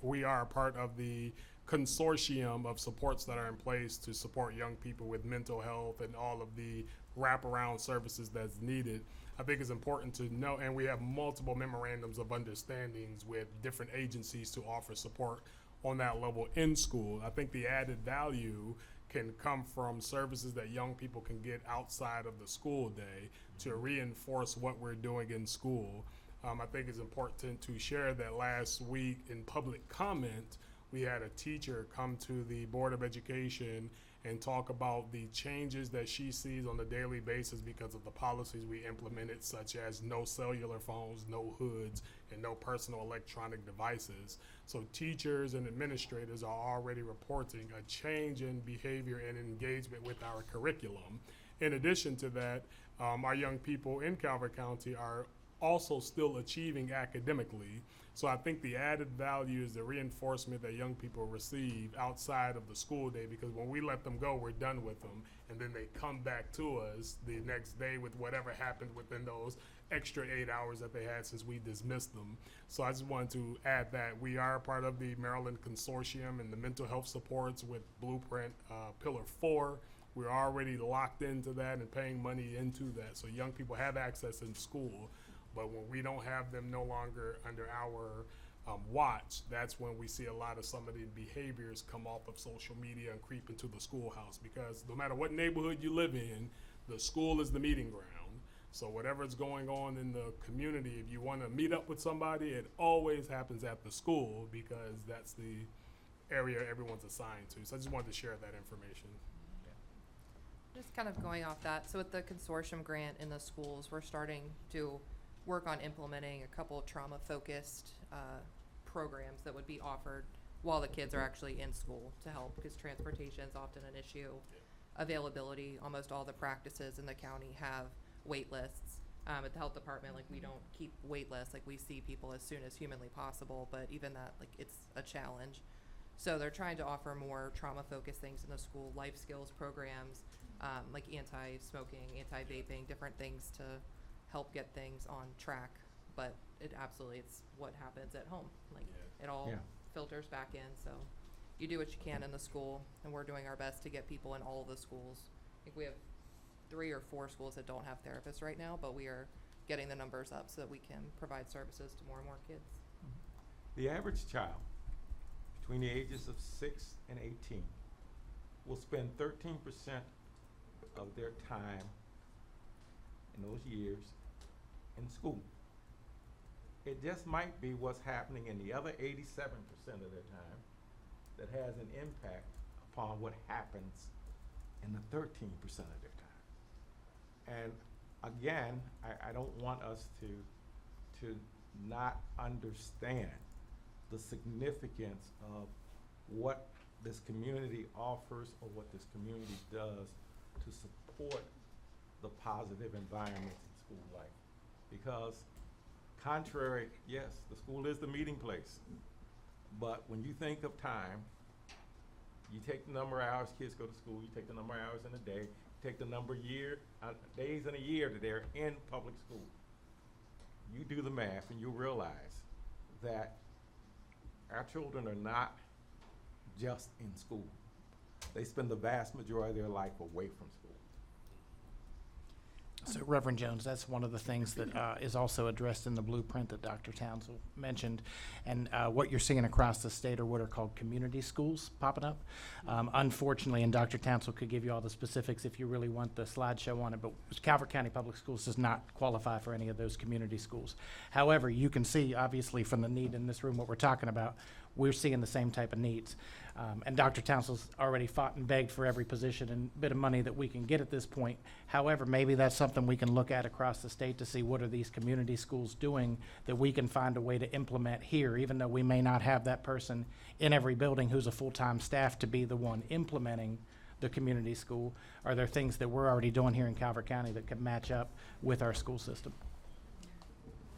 S19: we are a part of the consortium of supports that are in place to support young people with mental health and all of the wraparound services that's needed. I think it's important to know, and we have multiple memorandums of understandings with different agencies to offer support on that level in school. I think the added value can come from services that young people can get outside of the school day to reinforce what we're doing in school. I think it's important to share that last week in public comment, we had a teacher come to the Board of Education and talk about the changes that she sees on a daily basis because of the policies we implemented, such as no cellular phones, no hoods, and no personal electronic devices. So teachers and administrators are already reporting a change in behavior and engagement with our curriculum. In addition to that, our young people in Calvert County are also still achieving academically. So I think the added value is the reinforcement that young people receive outside of the school day, because when we let them go, we're done with them. And then they come back to us the next day with whatever happened within those extra 8 hours that they had since we dismissed them. So I just wanted to add that we are part of the Maryland Consortium and the mental health supports with Blueprint Pillar 4. We're already locked into that and paying money into that. So young people have access in school. But when we don't have them no longer under our watch, that's when we see a lot of some of the behaviors come off of social media and creep into the schoolhouse. Because no matter what neighborhood you live in, the school is the meeting ground. So whatever's going on in the community, if you want to meet up with somebody, it always happens at the school because that's the area everyone's assigned to. So I just wanted to share that information.
S13: Just kind of going off that, so with the consortium grant in the schools, we're starting to work on implementing a couple of trauma-focused programs that would be offered while the kids are actually in school to help, because transportation is often an issue. Availability, almost all the practices in the county have wait lists. At the health department, like, we don't keep wait lists, like, we see people as soon as humanly possible, but even that, like, it's a challenge. So they're trying to offer more trauma-focused things in the school, life skills programs, like anti-smoking, anti-vaping, different things to help get things on track. But it's what happens at home. Like, it all filters back in. So you do what you can in the school, and we're doing our best to get people in all of the schools. I think we have 3 or 4 schools that don't have therapists right now, but we are getting the numbers up so that we can provide services to more and more kids.
S1: The average child between the ages of 6 and 18 will spend 13% of their time in those years in school. It just might be what's happening in the other 87% of their time that has an impact upon what happens in the 13% of their time. And again, I don't want us to not understand the significance of what this community offers or what this community does to support the positive environments in school life. Because contrary, yes, the school is the meeting place, but when you think of time, you take the number of hours kids go to school, you take the number of hours in a day, you take the number of days in a year that they're in public school. You do the math and you realize that our children are not just in school. They spend the vast majority of their life away from school.
S6: So Reverend Jones, that's one of the things that is also addressed in the blueprint that Dr. Townsend mentioned. And what you're seeing across the state are what are called community schools popping up. Unfortunately, and Dr. Townsend could give you all the specifics if you really want the slideshow on it, but Calvert County Public Schools does not qualify for any of those community schools. However, you can see obviously from the need in this room what we're talking about, we're seeing the same type of needs. And Dr. Townsend's already fought and begged for every position and bit of money that we can get at this point. However, maybe that's something we can look at across the state to see what are these community schools doing that we can find a way to implement here, even though we may not have that person in every building who's a full-time staff to be the one implementing the community school. Are there things that we're already doing here in Calvert County that could match up with our school system?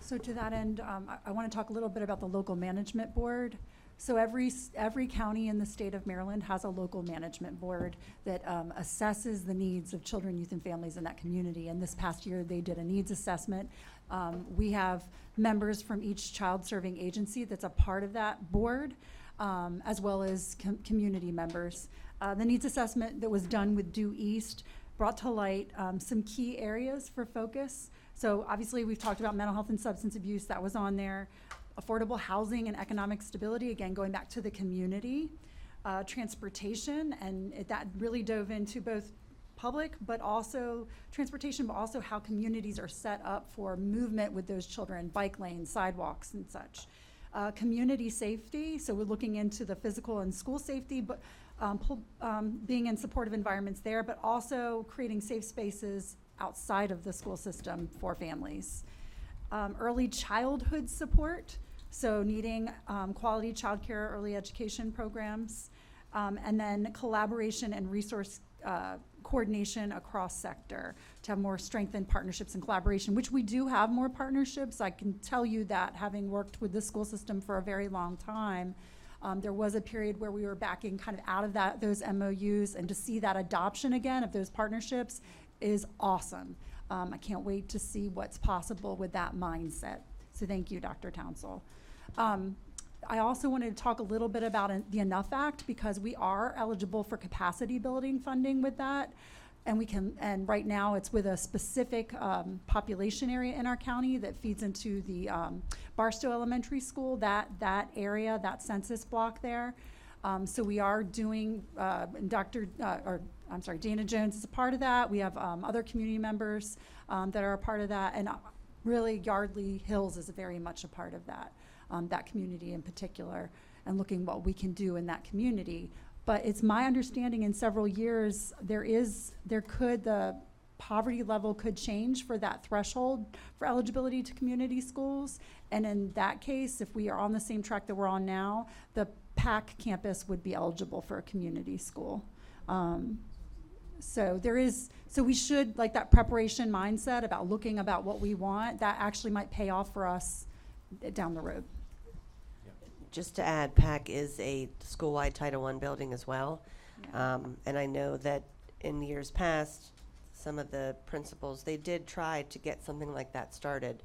S18: So to that end, I want to talk a little bit about the local management board. So every county in the state of Maryland has a local management board that assesses the needs of children, youth, and families in that community. And this past year, they did a needs assessment. We have members from each child-serving agency that's a part of that board, as well as community members. The needs assessment that was done with Due East brought to light some key areas for focus. So obviously, we've talked about mental health and substance abuse. That was on there. Affordable housing and economic stability, again, going back to the community. Transportation, and that really dove into both public, but also transportation, but also how communities are set up for movement with those children, bike lanes, sidewalks, and such. Community safety, so we're looking into the physical and school safety, but being in supportive environments there, but also creating safe spaces outside of the school system for families. Early childhood support, so needing quality childcare, early education programs, and then collaboration and resource coordination across sector to have more strengthened partnerships and collaboration, which we do have more partnerships. I can tell you that having worked with the school system for a very long time, there was a period where we were backing kind of out of those MOUs, and to see that adoption again of those partnerships is awesome. I can't wait to see what's possible with that mindset. So thank you, Dr. Townsend. I also wanted to talk a little bit about the Enough Act, because we are eligible for capacity building funding with that. And right now it's with a specific population area in our county that feeds into the Barstow Elementary School, that area, that census block there. So we are doing, Dana Jones is a part of that. We have other community members that are a part of that. And really Yardley Hills is very much a part of that, that community in particular, and looking what we can do in that community. But it's my understanding in several years, the poverty level could change for that threshold for eligibility to community schools. And in that case, if we are on the same track that we're on now, the PAC campus would be eligible for a community school. So we should, like, that preparation mindset about looking about what we want, that actually might pay off for us down the road.
S3: Just to add, PAC is a school-wide Title I building as well.
S18: Yeah.
S3: And I know that in years past, some of the principals, they did try to get something like that started.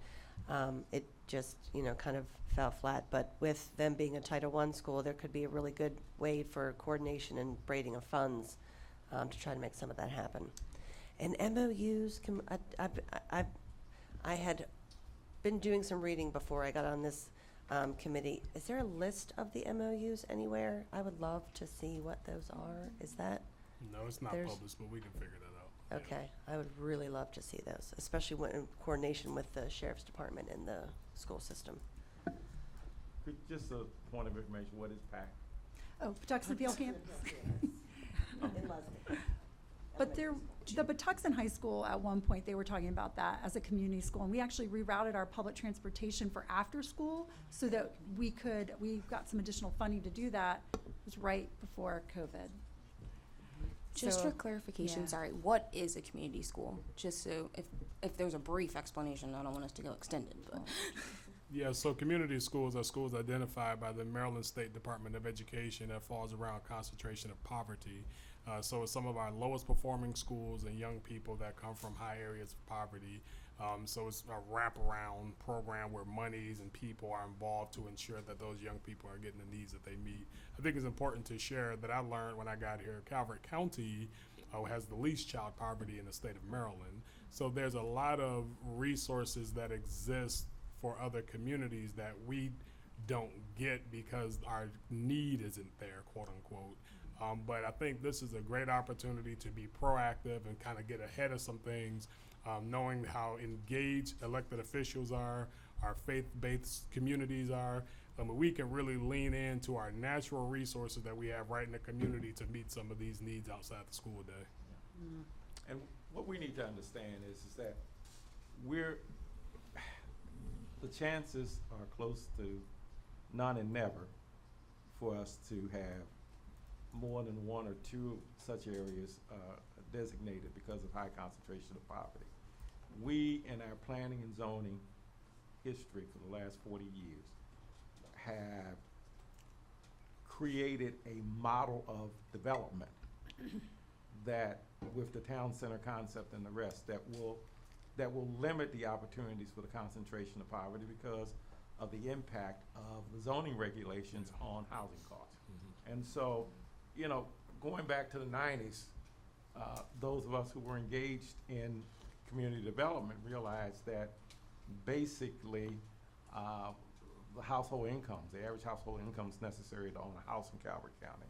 S3: It just, kind of fell flat. But with them being a Title I school, there could be a really good way for coordination and braiding of funds to try to make some of that happen. And MOUs, I had been doing some reading before I got on this committee. Is there a list of the MOUs anywhere? I would love to see what those are. Is that?
S19: No, it's not published, but we can figure that out.
S3: Okay, I would really love to see those, especially when in coordination with the Sheriff's Department and the school system.
S1: Just a point of information, what is PAC?
S18: Oh, Patuxent Field Campus. But they're The Patuxent High School, at one point, they were talking about that as a community school, and we actually rerouted our public transportation for after school so that we got some additional funding to do that. It was right before COVID.
S7: Just
S18: So,
S7: for clarification,
S18: yeah.
S7: sorry, what is a community school? Just so if there's a brief explanation, I don't want us to go extended, but.
S19: Yeah, so community schools are schools identified by the Maryland State Department of Education that falls around concentration of poverty. So it's some of our lowest performing schools and young people that come from high areas of poverty. So it's a wraparound program where monies and people are involved to ensure that those young people are getting the needs that they meet. I think it's important to share that I learned when I got here, Calvert County has the least child poverty in the state of Maryland. So there's a lot of resources that exist for other communities that we don't get because our need isn't there, quote unquote. But I think this is a great opportunity to be proactive and kind of get ahead of some things, knowing how engaged elected officials are, our faith-based communities are. We can really lean into our natural resources that we have right in the community to meet some of these needs outside the school day.
S1: And what we need to understand is that the chances are close to none and never for us to have more than one or two such areas designated because of high concentration of poverty. We, in our planning and zoning history for the last 40 years, have created a model of development that, with the town center concept and the rest, that will limit the opportunities for the concentration of poverty because of the impact of the zoning regulations on housing costs. And so, you know, going back to the 90s, those of us who were engaged in community development realized that basically the household incomes, the average household incomes necessary to own a house in Calvert County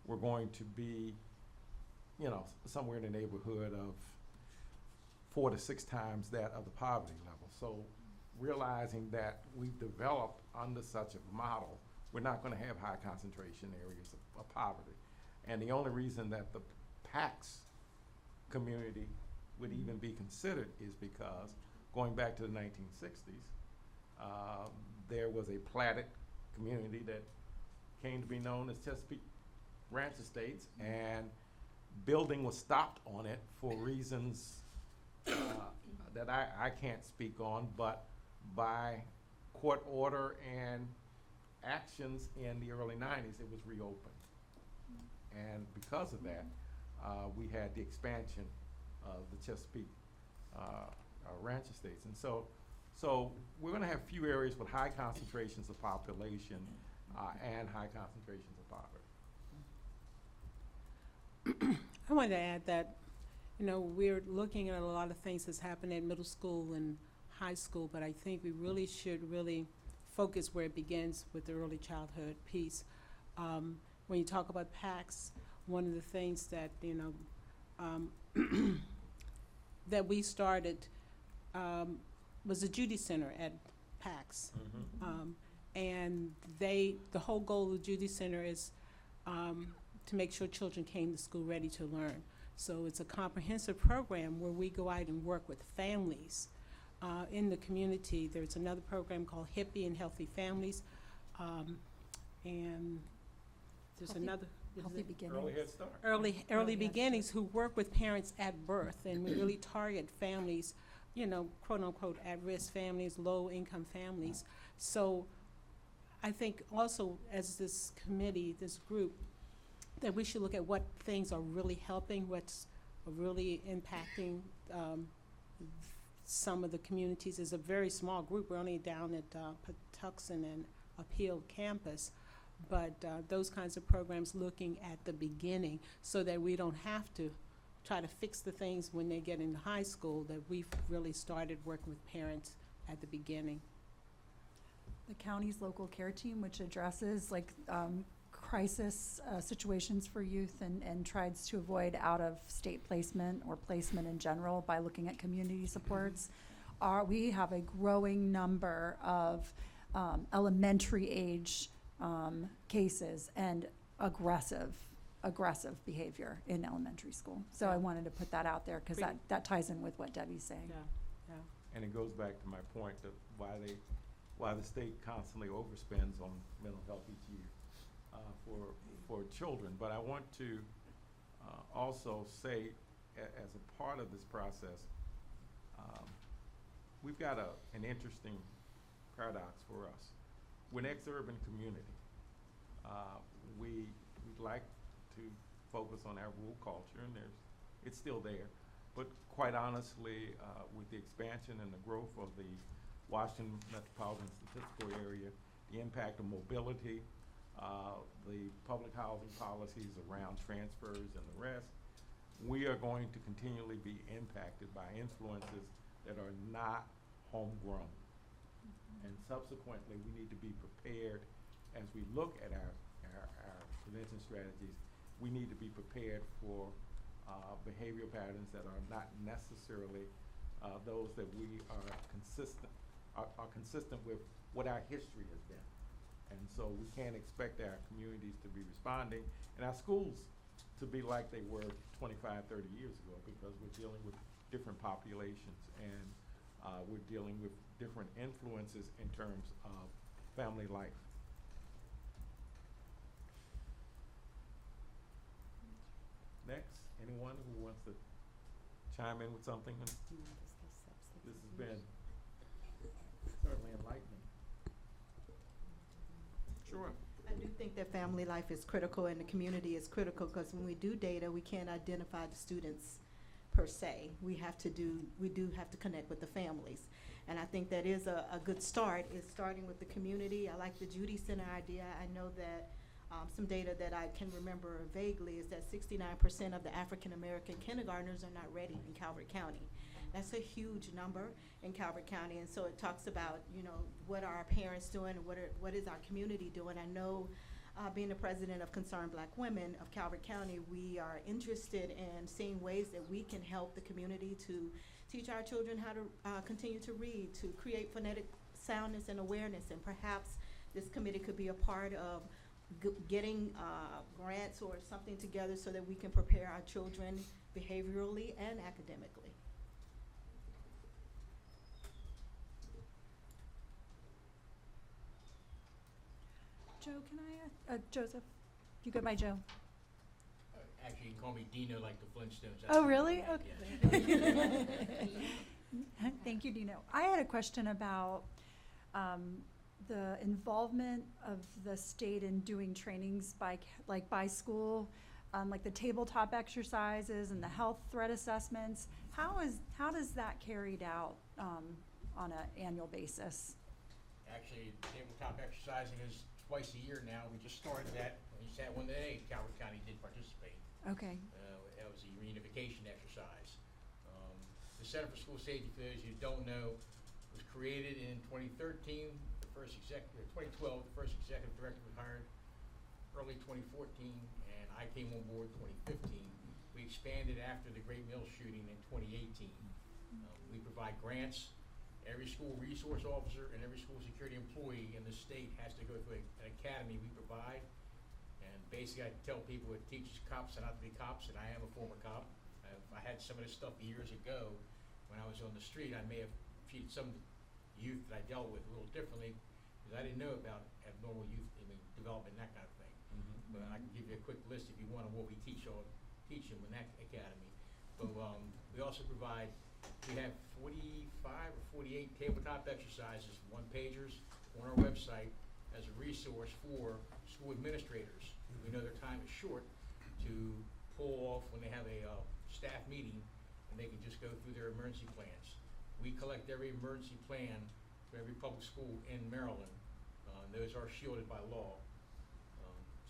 S1: were going to be, you know, somewhere in the neighborhood of 4 to 6 times that of the poverty level. So realizing that we've developed under such a model, we're not going to have high concentration areas of poverty. And the only reason that the PACS community would even be considered is because, going back to the 1960s, there was a platted community that came to be known as Chesapeake Ranch Estates, and building was stopped on it for reasons that I can't speak on, but by court order and actions in the early 90s, it was reopened. And because of that, we had the expansion of the Chesapeake Ranch Estates. And so we're going to have few areas with high concentrations of population and high concentrations of poverty.
S12: I wanted to add that, you know, we're looking at a lot of things that's happening at middle school and high school, but I think we really should focus where it begins with the early childhood piece. When you talk about PACS, one of the things that, you know, that we started was a Judy Center at PACS. And the whole goal of Judy Center is to make sure children came to school ready to learn. So it's a comprehensive program where we go out and work with families in the community. There's another program called Hippie and Healthy Families, and there's another.
S18: Healthy Beginnings.
S1: Early Head Start.
S12: Early Beginnings, who work with parents at birth, and we really target families, you know, quote unquote, at-risk families, low-income families. So I think also, as this committee, this group, that we should look at what things are really helping, what's really impacting some of the communities. Is a very small group. We're only down at Patuxent and Appeal campus, but those kinds of programs looking at the beginning so that we don't have to try to fix the things when they get into high school, that we've really started working with parents at the beginning.
S18: The county's local care team, which addresses like crisis situations for youth and tries to avoid out-of-state placement or placement in general by looking at community supports. We have a growing number of elementary age cases and aggressive aggressive behavior in elementary school. So I wanted to put that out there because that ties in with what Debbie's saying.
S12: Yeah.
S1: And it goes back to my point of why the state constantly overspends on mental health each year for children. But I want to also say, as a part of this process, we've got an interesting paradox for us. We're an ex-urban community. We'd like to focus on our rural culture, and it's still there. But quite honestly, with the expansion and the growth of the Washington metropolitan statistical area, the impact of mobility, the public housing policies around transfers and the rest, we are going to continually be impacted by influences that are not homegrown. And subsequently, we need to be prepared as we look at our prevention strategies. We need to be prepared for behavioral patterns that are not necessarily those that we are consistent with what our history has been. And so we can't expect our communities to be responding and our schools to be like they were 25, 30 years ago, because we're dealing with different populations and we're dealing with different influences in terms of family life. Next, anyone who wants to chime in with something? This has been certainly enlightening. Sure.
S5: I do think that family life is critical and the community is critical, because when we do data, we can't identify the students per se. We do have to connect with the families. And I think that is a good start, is starting with the community. I like the Judy Center idea. I know that some data that I can remember vaguely is that 69% of the African American kindergartners are not ready in Calvert County. That's a huge number in Calvert County, and so it talks about, what are our parents doing and what is our community doing. I know, being the president of Concerned Black Women of Calvert County, we are interested in seeing ways that we can help the community to teach our children how to continue to read, to create phonetic soundness and awareness, and perhaps this committee could be a part of getting grants or something together so that we can prepare our children behaviorally and academically.
S18: Joe, can I, Joseph, you go by Joe?
S10: Actually, you can call me Dino like the Flintstones.
S18: Oh, really?
S10: Yeah.
S18: Okay. Thank you, Dino. I had a question about the involvement of the state in doing trainings by school, like the tabletop exercises and the health threat assessments. How does that carried out on an annual basis?
S10: Actually, tabletop exercising is twice a year now. We just started that. We just had one today. Calvert County did participate.
S18: Okay.
S10: That was a reunification exercise. The Center for School Safety, for those who don't know, was created in 2013. 2012, the first executive director was hired early 2014, and I came on board 2015. We expanded after the Great Mills shooting in 2018. We provide grants. Every school resource officer and every school security employee in the state has to go through an academy we provide. And basically, I tell people it teaches cops not to be cops, and I am a former cop. I had some of this stuff years ago when I was on the street. I may have treated some youth that I dealt with a little differently, because I didn't know about abnormal youth development, that kind of thing. But I can give you a quick list if you want of what we teach them in that academy. But we also provide, we have 45 or 48 tabletop exercises, one-pagers on our website as a resource for school administrators. We know their time is short to pull off when they have a staff meeting, and they can just go through their emergency plans. We collect every emergency plan for every public school in Maryland. Those are shielded by law,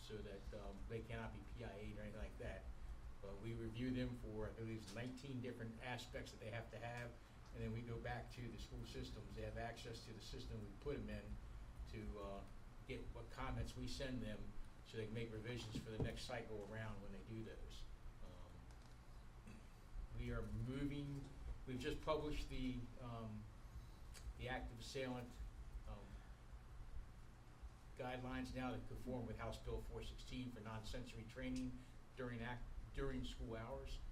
S10: so that they cannot be PIA'd or anything like that. But we review them for, I believe, 19 different aspects that they have to have, and then we go back to the school systems. They have access to the system we put them in to get what comments we send them, so they can make revisions for the next cycle around when they do those. We are moving. We've just published the active assailant guidelines now that conform with House Bill 416 for non-sensory training. during school hours.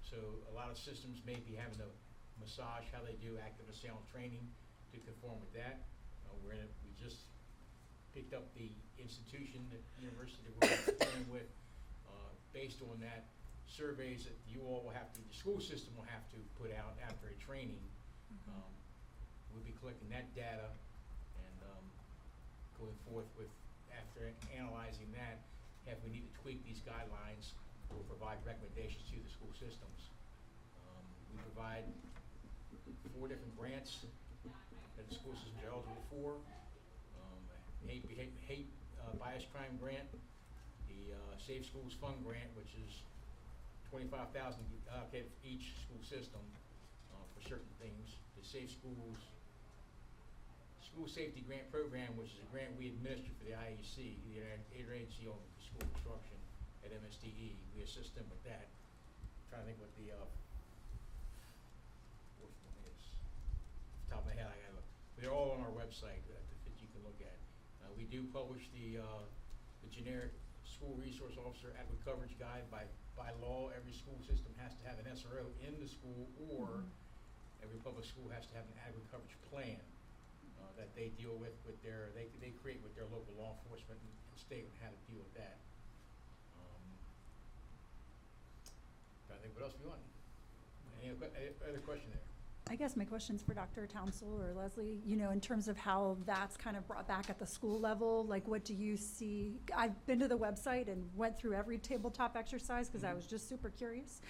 S10: So a lot of systems may be having to massage how they do active and sound training to conform with that. We just picked up the institution, the university that we're dealing with, based on that surveys that you all will have to, the school system will have to put out after a training. We'll be collecting that data and going forth with, after analyzing that, if we need to tweak these guidelines, we'll provide recommendations to the school systems. We provide 4 different grants that the school systems are eligible for. Hate bias crime grant, the Safe Schools Fund grant, which is $25,000 allocated for each school system for certain things. The Safe Schools School Safety Grant Program, which is a grant we administer for the IEC, the Interagency on School Construction at MSDE. We assist them with that. I'm trying to think what the which one is. Off the top of my head, I gotta look. They're all on our website that you can look at. We do publish the generic school resource officer adequate coverage guide. By law, every school system has to have an SRO in the school, or every public school has to have an adequate coverage plan that they deal with their, they create with their local law enforcement and state on how to deal with that. I think, what else do you want? Any other question there?
S18: I guess my question's for Dr. Townsell or Leslie, you know, in terms of how that's kind of brought back at the school level, like what do you see? I've been to the website and went through every tabletop exercise because I was just super curious.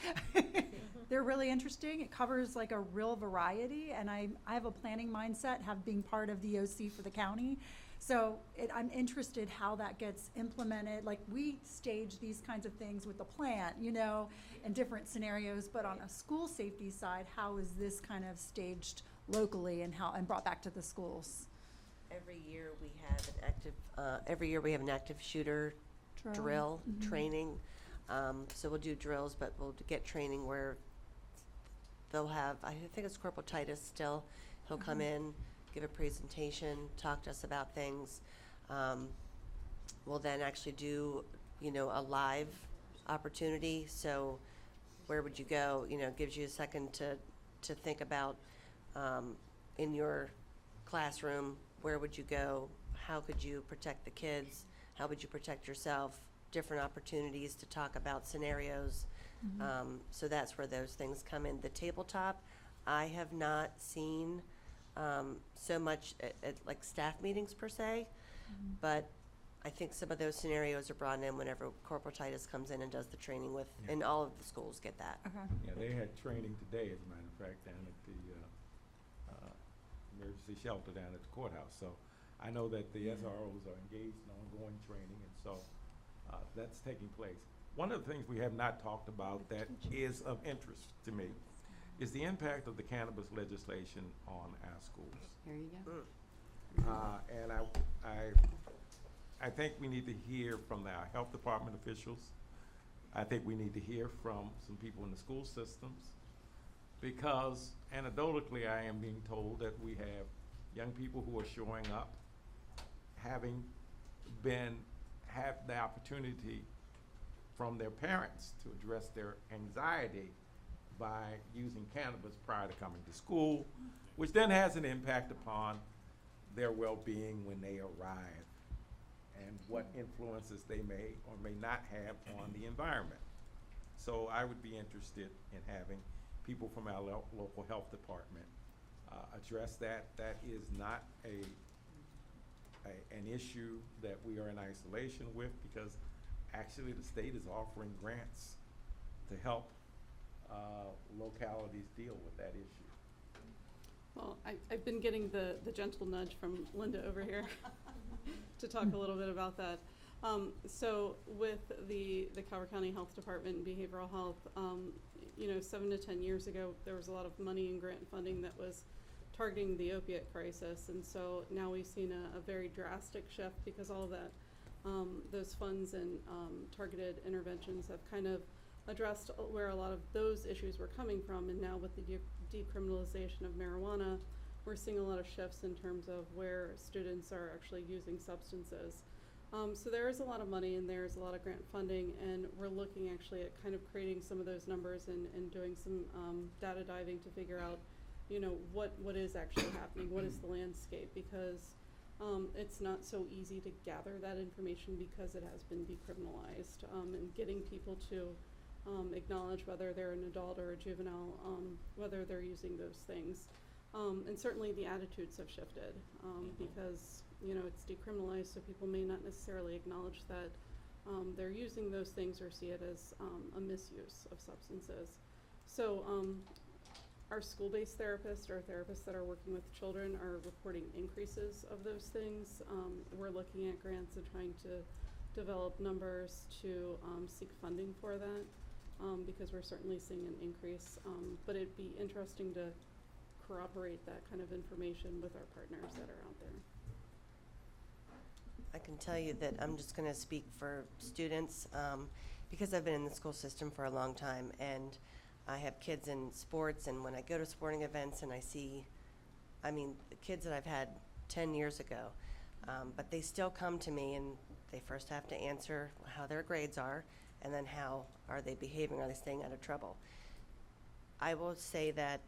S18: They're really interesting. It covers like a real variety, and I have a planning mindset, being part of the OC for the county. So I'm interested how that gets implemented. Like, we stage these kinds of things with the plant, you know, in different scenarios, but on a school safety side, how is this kind of staged locally and brought back to the schools?
S3: Every year we have an active shooter drill training. So we'll do drills, but we'll get training where they'll have, I think it's Corporal Titus still. He'll come in, give a presentation, talk to us about things. We'll then actually do, you know, a live opportunity. So where would you go? You know, it gives you a second to think about in your classroom, where would you go? How could you protect the kids? How would you protect yourself? Different opportunities to talk about scenarios. So that's where those things come in. The tabletop, I have not seen so much at like staff meetings per se, but I think some of those scenarios are brought in whenever Corporal Titus comes in and does the training with, and all of the schools get that.
S1: Yeah, they had training today, as a matter of fact, down at the emergency shelter down at the courthouse. So I know that the SROs are engaged in ongoing training, and so that's taking place. One of the things we have not talked about that is of interest to me is the impact of the cannabis legislation on our schools.
S15: Here you go.
S1: And I think we need to hear from our health department officials. I think we need to hear from some people in the school systems, because anecdotally I am being told that we have young people who are showing up having have the opportunity from their parents to address their anxiety by using cannabis prior to coming to school, which then has an impact upon their well-being when they arrive and what influences they may or may not have on the environment. So I would be interested in having people from our local health department address that. That is not an issue that we are in isolation with, because actually the state is offering grants to help localities deal with that issue.
S14: Well, I've been getting the gentle nudge from Linda over here to talk a little bit about that. So with the Calvert County Health Department and behavioral health, you know, 7 to 10 years ago, there was a lot of money and grant funding that was targeting the opiate crisis, and so now we've seen a very drastic shift because all of that, those funds and targeted interventions have kind of addressed where a lot of those issues were coming from, and now with the decriminalization of marijuana, we're seeing a lot of shifts in terms of where students are actually using substances. So there is a lot of money and there's a lot of grant funding, and we're looking actually at kind of creating some of those numbers and doing some data diving to figure out, you know, what is actually happening, what is the landscape, because it's not so easy to gather that information because it has been decriminalized, and getting people to acknowledge whether they're an adult or a juvenile, whether they're using those things. And certainly the attitudes have shifted because, you know, it's decriminalized, so people may not necessarily acknowledge that they're using those things or see it as a misuse of substances. So our school-based therapists or therapists that are working with children are reporting increases of those things. We're looking at grants and trying to develop numbers to seek funding for that because we're certainly seeing an increase. But it'd be interesting to corroborate that kind of information with our partners that are out there.
S3: I can tell you that I'm just going to speak for students because I've been in the school system for a long time, and I have kids in sports, and when I go to sporting events and I see, I mean, the kids that I've had 10 years ago, but they still come to me and they first have to answer how their grades are, and then how are they behaving, are they staying out of trouble. I will say that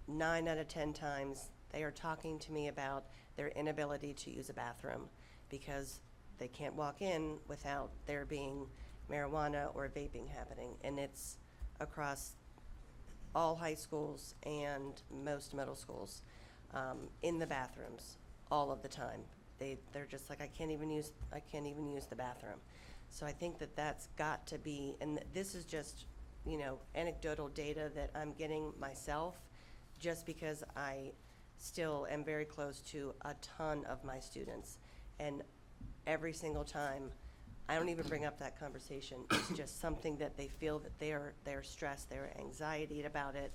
S3: 9 out of 10 times they are talking to me about their inability to use a bathroom because they can't walk in without there being marijuana or vaping happening. And it's across all high schools and most middle schools, in the bathrooms all of the time. They're just like, I can't even use the bathroom. So I think that that's got to be, and this is just, you know, anecdotal data that I'm getting myself, just because I still am very close to a ton of my students. And every single time, I don't even bring up that conversation. It's just something that they feel that they're stressed, they're anxiety about it.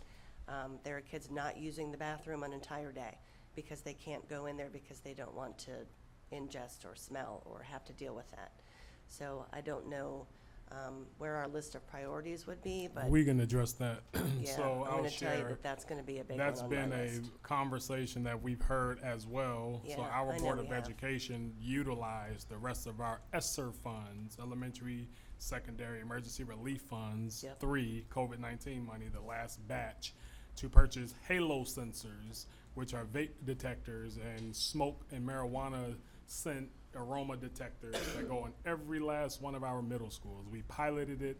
S3: There are kids not using the bathroom an entire day because they can't go in there because they don't want to ingest or smell or have to deal with that. So I don't know where our list of priorities would be, but
S19: we can address that.
S3: yeah,
S19: So
S3: I'm
S19: I'll
S3: going to tell you
S19: share.
S3: that that's going to be a big
S19: That's
S3: one on
S19: been
S3: my
S19: a
S3: list.
S19: conversation that we've heard as well. So
S3: Yeah,
S19: our
S3: I know
S19: Board
S3: we
S19: of
S3: have.
S19: Education utilized the rest of our ESSER funds, elementary, secondary, emergency relief funds,
S3: Yep.
S19: 3 COVID-19 money, the last batch, to purchase halo sensors, which are vape detectors and smoke and marijuana scent aroma detectors that go in every last one of our middle schools. We piloted it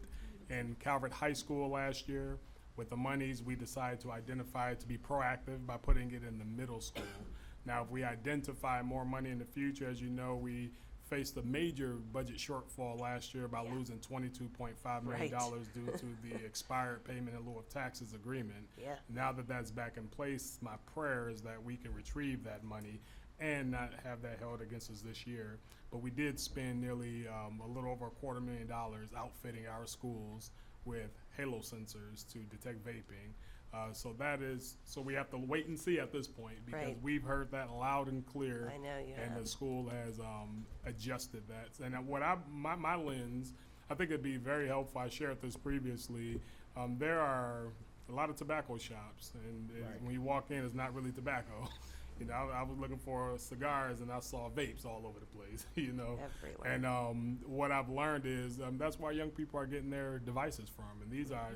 S19: in Calvert High School last year. With the monies, we decided to identify it to be proactive by putting it in the middle school. Now, if we identify more money in the future, as you know, we faced a major budget shortfall last year by losing $22.5 million
S3: Right.
S19: due to the expired payment in lieu of taxes agreement.
S3: Yeah.
S19: Now that that's back in place, my prayer is that we can retrieve that money and not have that held against us this year. But we did spend nearly a little over $250,000 outfitting our schools with halo sensors to detect vaping. So we have to wait and see at this point, because
S3: Right.
S19: we've heard that loud and clear.
S3: I know you
S19: And
S3: have.
S19: the school has adjusted that. And my lens, I think it'd be very helpful. I shared this previously. There are a lot of tobacco shops, and when you walk in, it's not really tobacco. You know, I was looking for cigars and I saw vapes all over the place, you know.
S3: Everywhere.
S19: And what I've learned is that's why young people are getting their devices from. And these are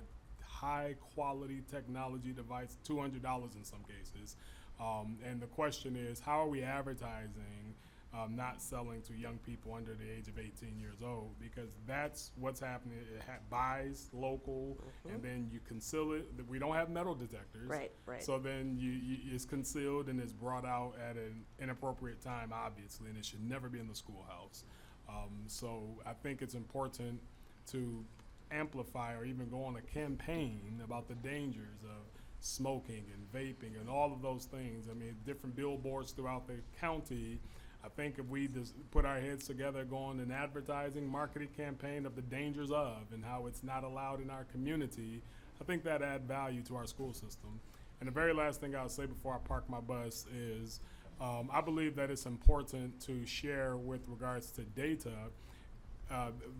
S19: high quality technology devices, $200 in some cases. And the question is, how are we advertising not selling to young people under the age of 18 years old? Because that's what's happening. It buys local, and then you conceal it. We don't have metal detectors.
S3: Right, right.
S19: So then it's concealed and it's brought out at an inappropriate time, obviously, and it should never be in the schoolhouse. So I think it's important to amplify or even go on a campaign about the dangers of smoking and vaping and all of those things. I mean, different billboards throughout the county. I think if we just put our heads together, go on an advertising, marketing campaign of the dangers of and how it's not allowed in our community, I think that add value to our school system. And the very last thing I'll say before I park my bus is I believe that it's important to share with regards to data.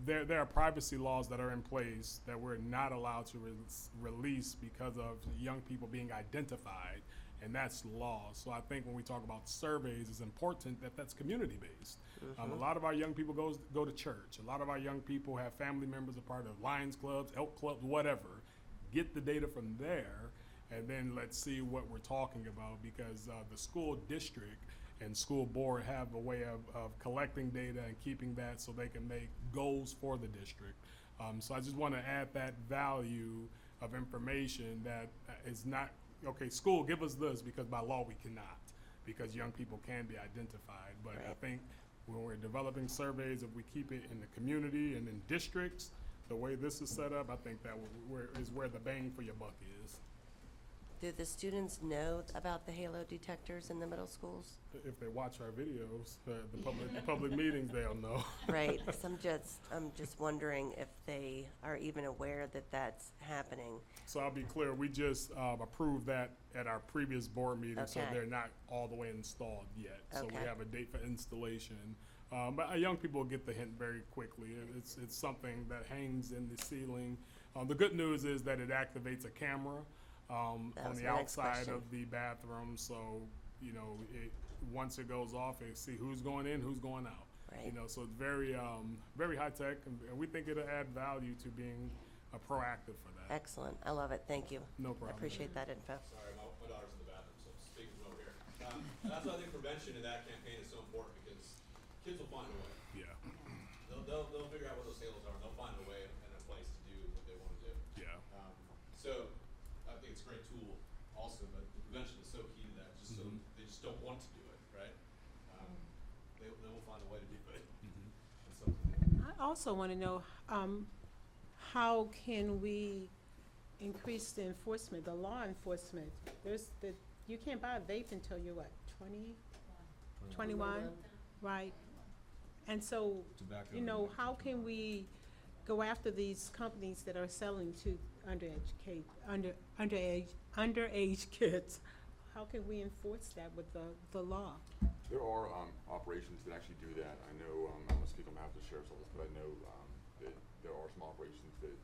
S19: There are privacy laws that are in place that we're not allowed to release because of young people being identified. and that's lost. So I think when we talk about surveys, it's important that that's community-based. A lot of our young people go to church. A lot of our young people have family members a part of Lions clubs, Elk clubs, whatever. Get the data from there, and then let's see what we're talking about, because the school district and school board have a way of collecting data and keeping that so they can make goals for the district. So I just want to add that value of information that is not, okay, school, give us this, because by law we cannot, because young people can be identified. But I think when we're developing surveys, if we keep it in the community and in districts, the way this is set up, I think that is where the bang for your buck is.
S3: Do the students know about the halo detectors in the middle schools?
S19: If they watch our videos, the public meetings, they'll know.
S3: Right, 'cause I'm just wondering if they are even aware that that's happening.
S19: So I'll be clear, we just approved that at our previous board meeting, so
S3: Okay.
S19: they're not all the way installed yet. So we
S3: Okay.
S19: have a date for installation. But our young people get the hint very quickly. It's something that hangs in the ceiling. The good news is that it activates a camera on
S3: was
S19: the
S3: my next
S19: outside
S3: question.
S19: of the bathroom, so, you know, once it goes off, it see who's going in, who's going out.
S3: Right.
S19: You know, so it's very high tech, and we think it'll add value to being proactive for that.
S3: Excellent, I love it, thank you.
S19: No
S3: I
S19: problem.
S3: appreciate that info.
S4: Sorry, my daughter's in the bathroom, so I'm speaking from over here. And that's why I think prevention in that campaign is so important, because kids will find a way.
S19: Yeah,
S4: They'll figure out what those halos are, and they'll find a way and a place to do what they want to do.
S19: yeah.
S4: So I think it's a great tool also, but the prevention is so key to that, just so they just don't want to do it, right? They will find a way to do it. And so,
S12: I also want to know, how can we increase the enforcement, the law enforcement? You can't buy a vape until you're what, 21? Right? And so,
S4: Tobacco
S12: you know, how can we go after these companies that are selling to underage kids? How can we enforce that with the law?
S8: There are operations that actually do that. I know, I'm going to speak on behalf of the Sheriff's Office, but I know that there are some operations that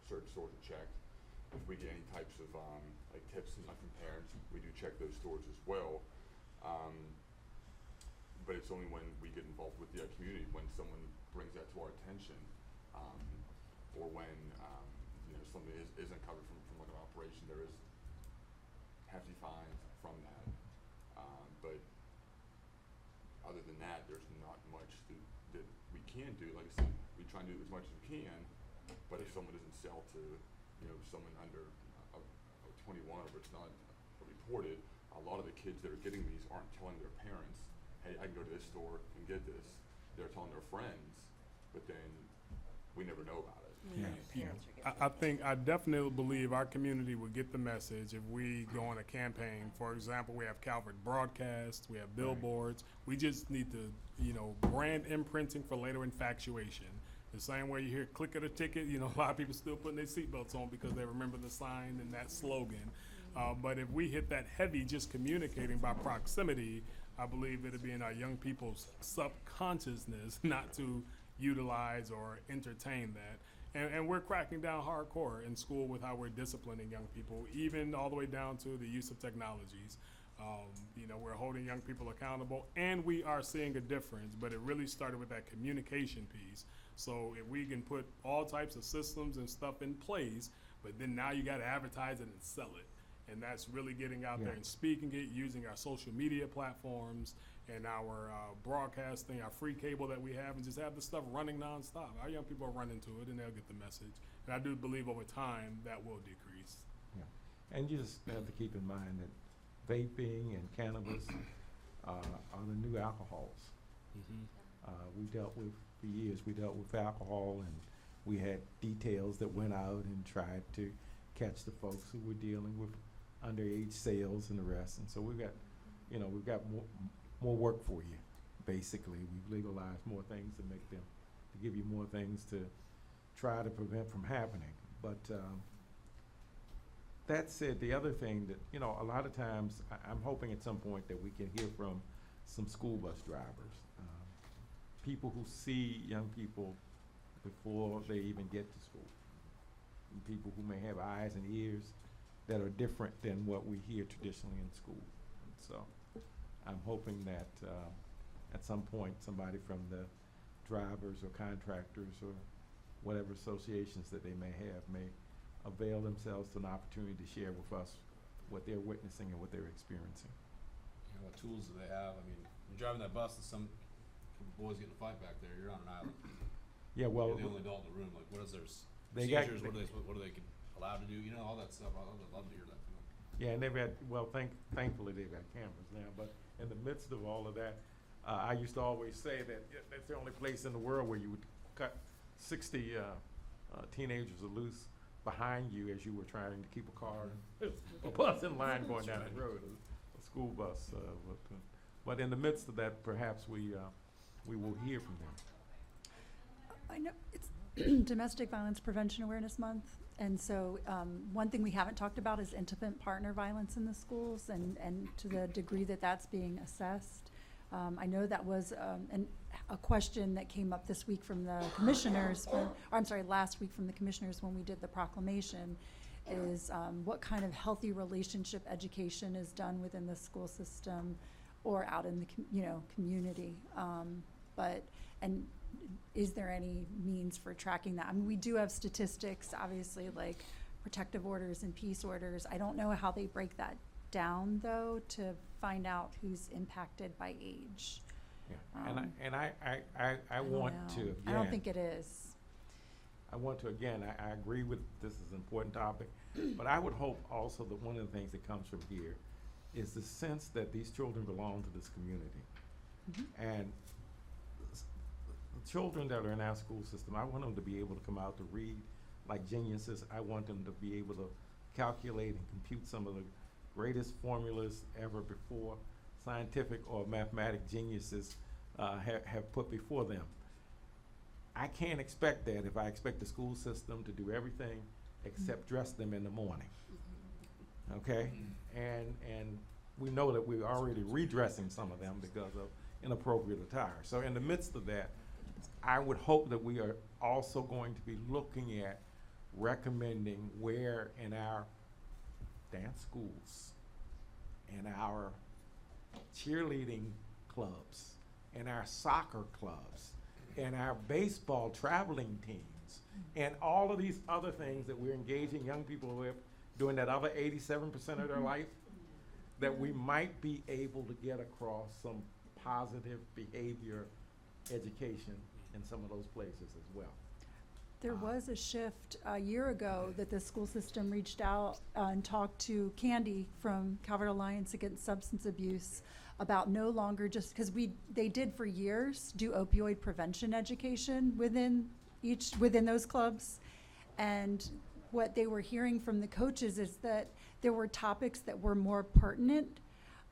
S8: certain stores are checked. If we get any types of like tips from parents, we do check those stores as well. But it's only when we get involved with the community, when someone brings that to our attention, or when you know, something isn't covered from like an operation, there is hefty fines from that. But other than that, there's not much that we can do. Like I said, we try and do as much as we can, but if someone doesn't sell to, you know, someone under 21, or if it's not reported, a lot of the kids that are getting these aren't telling their parents, hey, I can go to this store and get this. They're telling their friends, but then we never know about it.
S19: I definitely believe our community would get the message if we go on a campaign. For example, we have Calvert broadcast, we have billboards. We just need to, you know, brand imprinting for later infatuation. The same way you hear click it or ticket, you know, a lot of people still putting their seatbelts on because they remember the sign and that slogan. But if we hit that heavy just communicating by proximity, I believe it'll be in our young people's subconsciousness not to utilize or entertain that. And we're cracking down hardcore in school with how we're disciplining young people, even all the way down to the use of technologies. You know, we're holding young people accountable, and we are seeing a difference, but it really started with that communication piece. So if we can put all types of systems and stuff in place, but then now you got to advertise it and sell it. And that's really getting out there and speaking it, using our social media platforms and our broadcasting, our free cable that we have, and just have the stuff running nonstop. Our young people are running to it, and they'll get the message. And I do believe over time that will decrease.
S1: Yeah. And you just have to keep in mind that vaping and cannabis are the new alcohols. We dealt with, for years, we dealt with alcohol, and we had details that went out and tried to catch the folks who were dealing with underage sales and the rest. And so we've got, you know, we've got more work for you, basically. We've legalized more things to make them, to give you more things to try to prevent from happening. But that said, the other thing that, you know, a lot of times, I'm hoping at some point that we can hear from some school bus drivers, people who see young people before they even get to school, and people who may have eyes and ears that are different than what we hear traditionally in school. And so I'm hoping that at some point somebody from the drivers or contractors or whatever associations that they may have may avail themselves to an opportunity to share with us what they're witnessing and what they're experiencing.
S4: You know, what tools do they have? I mean, you're driving that bus and some boys getting a fight back there, you're on an island.
S1: Yeah, well,
S4: You're the only adult in the room, like what is their
S1: they got-
S4: procedures, what are they allowed to do, you know, all that stuff. I would love to hear that from them.
S1: Yeah, and they've had, well, thankfully they've got cameras now, but in the midst of all of that, I used to always say that that's the only place in the world where you would cut 60 teenagers loose behind you as you were trying to keep a car, a bus in line going down the road, a school bus. But in the midst of that, perhaps we will hear from them.
S18: I know it's Domestic Violence Prevention Awareness Month, and so one thing we haven't talked about is infant partner violence in the schools, and to the degree that that's being assessed. I know that was a question that came up this week from the commissioners, last week from the commissioners when we did the proclamation, is what kind of healthy relationship education is done within the school system or out in the community. And is there any means for tracking that? I mean, we do have statistics, obviously, like protective orders and peace orders. I don't know how they break that down, though, to find out who's impacted by age.
S1: Yeah. I want to, again.
S18: I don't think it is.
S1: I want to, again, I agree with this is an important topic, but I would hope also that one of the things that comes from here is the sense that these children belong to this community.
S18: Mm-hmm.
S1: And the children that are in our school system, I want them to be able to come out to read like geniuses. I want them to be able to calculate and compute some of the greatest formulas ever before scientific or mathematic geniuses have put before them. I can't expect that if I expect the school system to do everything except dress them in the morning. Okay? And we know that we're already redressing some of them because of inappropriate attire. So in the midst of that, I would hope that we are also going to be looking at recommending where in our dance schools, in our cheerleading clubs, in our soccer clubs, in our baseball traveling teams, and all of these other things that we're engaging young people with doing that other 87% of their life, that we might be able to get across some positive behavior education in some of those places as well.
S18: There was a shift a year ago that the school system reached out and talked to Candy from Calvert Alliance Against Substance Abuse about no longer just, because they did for years do opioid prevention education within those clubs. And what they were hearing from the coaches is that there were topics that were more pertinent.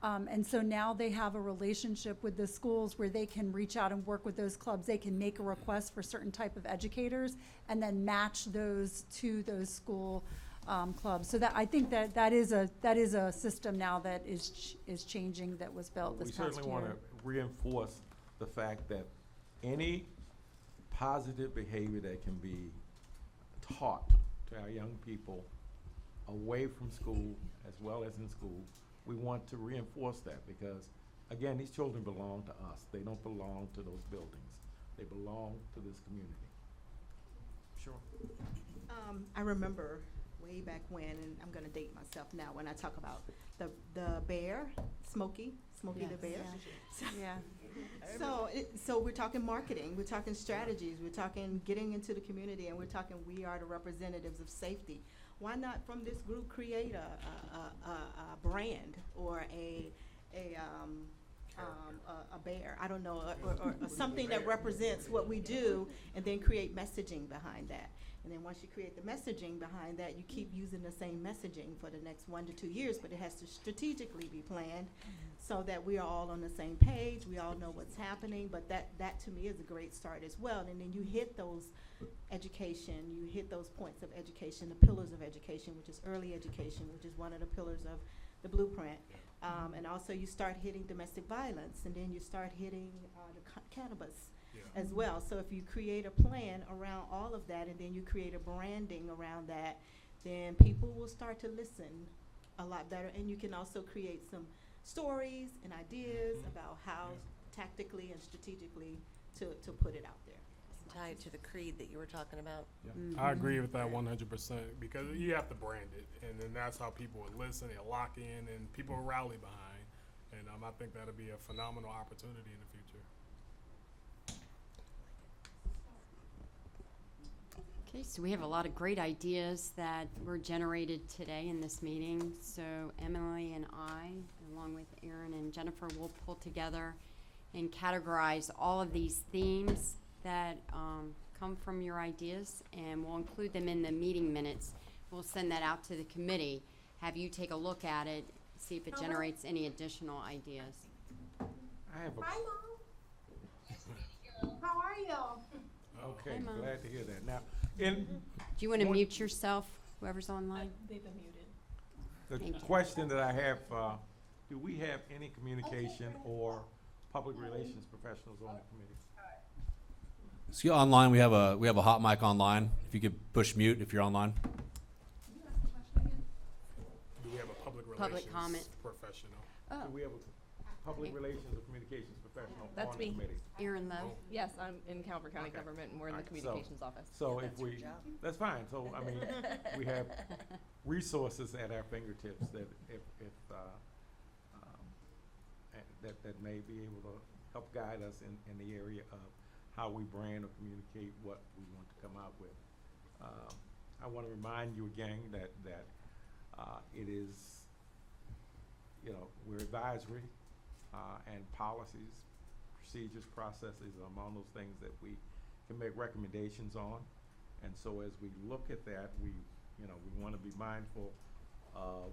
S18: And so now they have a relationship with the schools where they can reach out and work with those clubs. They can make a request for certain type of educators and then match those to those school clubs. So that I think that is a system now that is changing, that was built this past year.
S1: We certainly want to reinforce the fact that any positive behavior that can be taught to our young people away from school as well as in school, we want to reinforce that because, again, these children belong to us. They don't belong to those buildings. They belong to this community. Sure.
S5: I remember way back when, and I'm going to date myself now when I talk about the bear, Smokey the bear.
S18: Yeah.
S5: So we're talking marketing, we're talking strategies, we're talking getting into the community, and we're talking we are the representatives of safety. Why not from this group create a brand or a bear, I don't know, or something that represents what we do, and then create messaging behind that. And then once you create the messaging behind that, you keep using the same messaging for the next 1 to 2 years, but it has to strategically be planned so that we are all on the same page, we all know what's happening, but that to me is a great start as well. And then you hit those education, you hit those points of education, the pillars of education, which is early education, which is one of the pillars of the blueprint. And also you start hitting domestic violence, and then you start hitting the cannabis as well. So if you create a plan around all of that, and then you create a branding around that then people will start to listen a lot better. And you can also create some stories and ideas about how tactically and strategically to put it out there.
S3: Tie it to the creed that you were talking about.
S19: I agree with that 100% because you have to brand it, and then that's how people will listen, they'll lock in, and people will rally behind. And I think that'll be a phenomenal opportunity in the future.
S15: Okay, so we have a lot of great ideas that were generated today in this meeting. So Emily and I, along with Aaron and Jennifer, will pull together and categorize all of these themes that come from your ideas, and we'll include them in the meeting minutes. We'll send that out to the committee, have you take a look at it, see if it generates any additional ideas.
S1: I have a,
S20: Hi, Mom. How are you?
S1: okay,
S15: Hi, Mom.
S1: glad to hear that. Now, in
S15: Do you want to
S1: one-
S15: mute yourself, whoever's online?
S2: They've been muted.
S1: the
S15: Thank you.
S1: question that I have, do we have any communication or public relations professionals on the committee?
S4: So yeah, online, we have a hot mic online. If you could push mute if you're online.
S19: Do we have a public
S15: Public
S19: relations
S15: comment.
S19: professional?
S15: Oh,
S1: Do we have a public relations or communications professional
S16: That's
S1: on the
S16: me.
S1: committee?
S15: Aaron Lowe.
S16: Yes, I'm in Calvert County
S1: Okay.
S16: Government, and we're in the
S1: Alright, so-
S16: communications office.
S1: So if
S3: That's your
S1: we,
S3: job.
S1: that's fine, so, I mean, we have resources at our fingertips that that may be able to help guide us in the area of how we brand or communicate what we want to come out with. I want to remind you again that it is, you know, we're advisory, and policies, procedures, processes are among those things that we can make recommendations on. And so as we look at that, we want to be mindful of,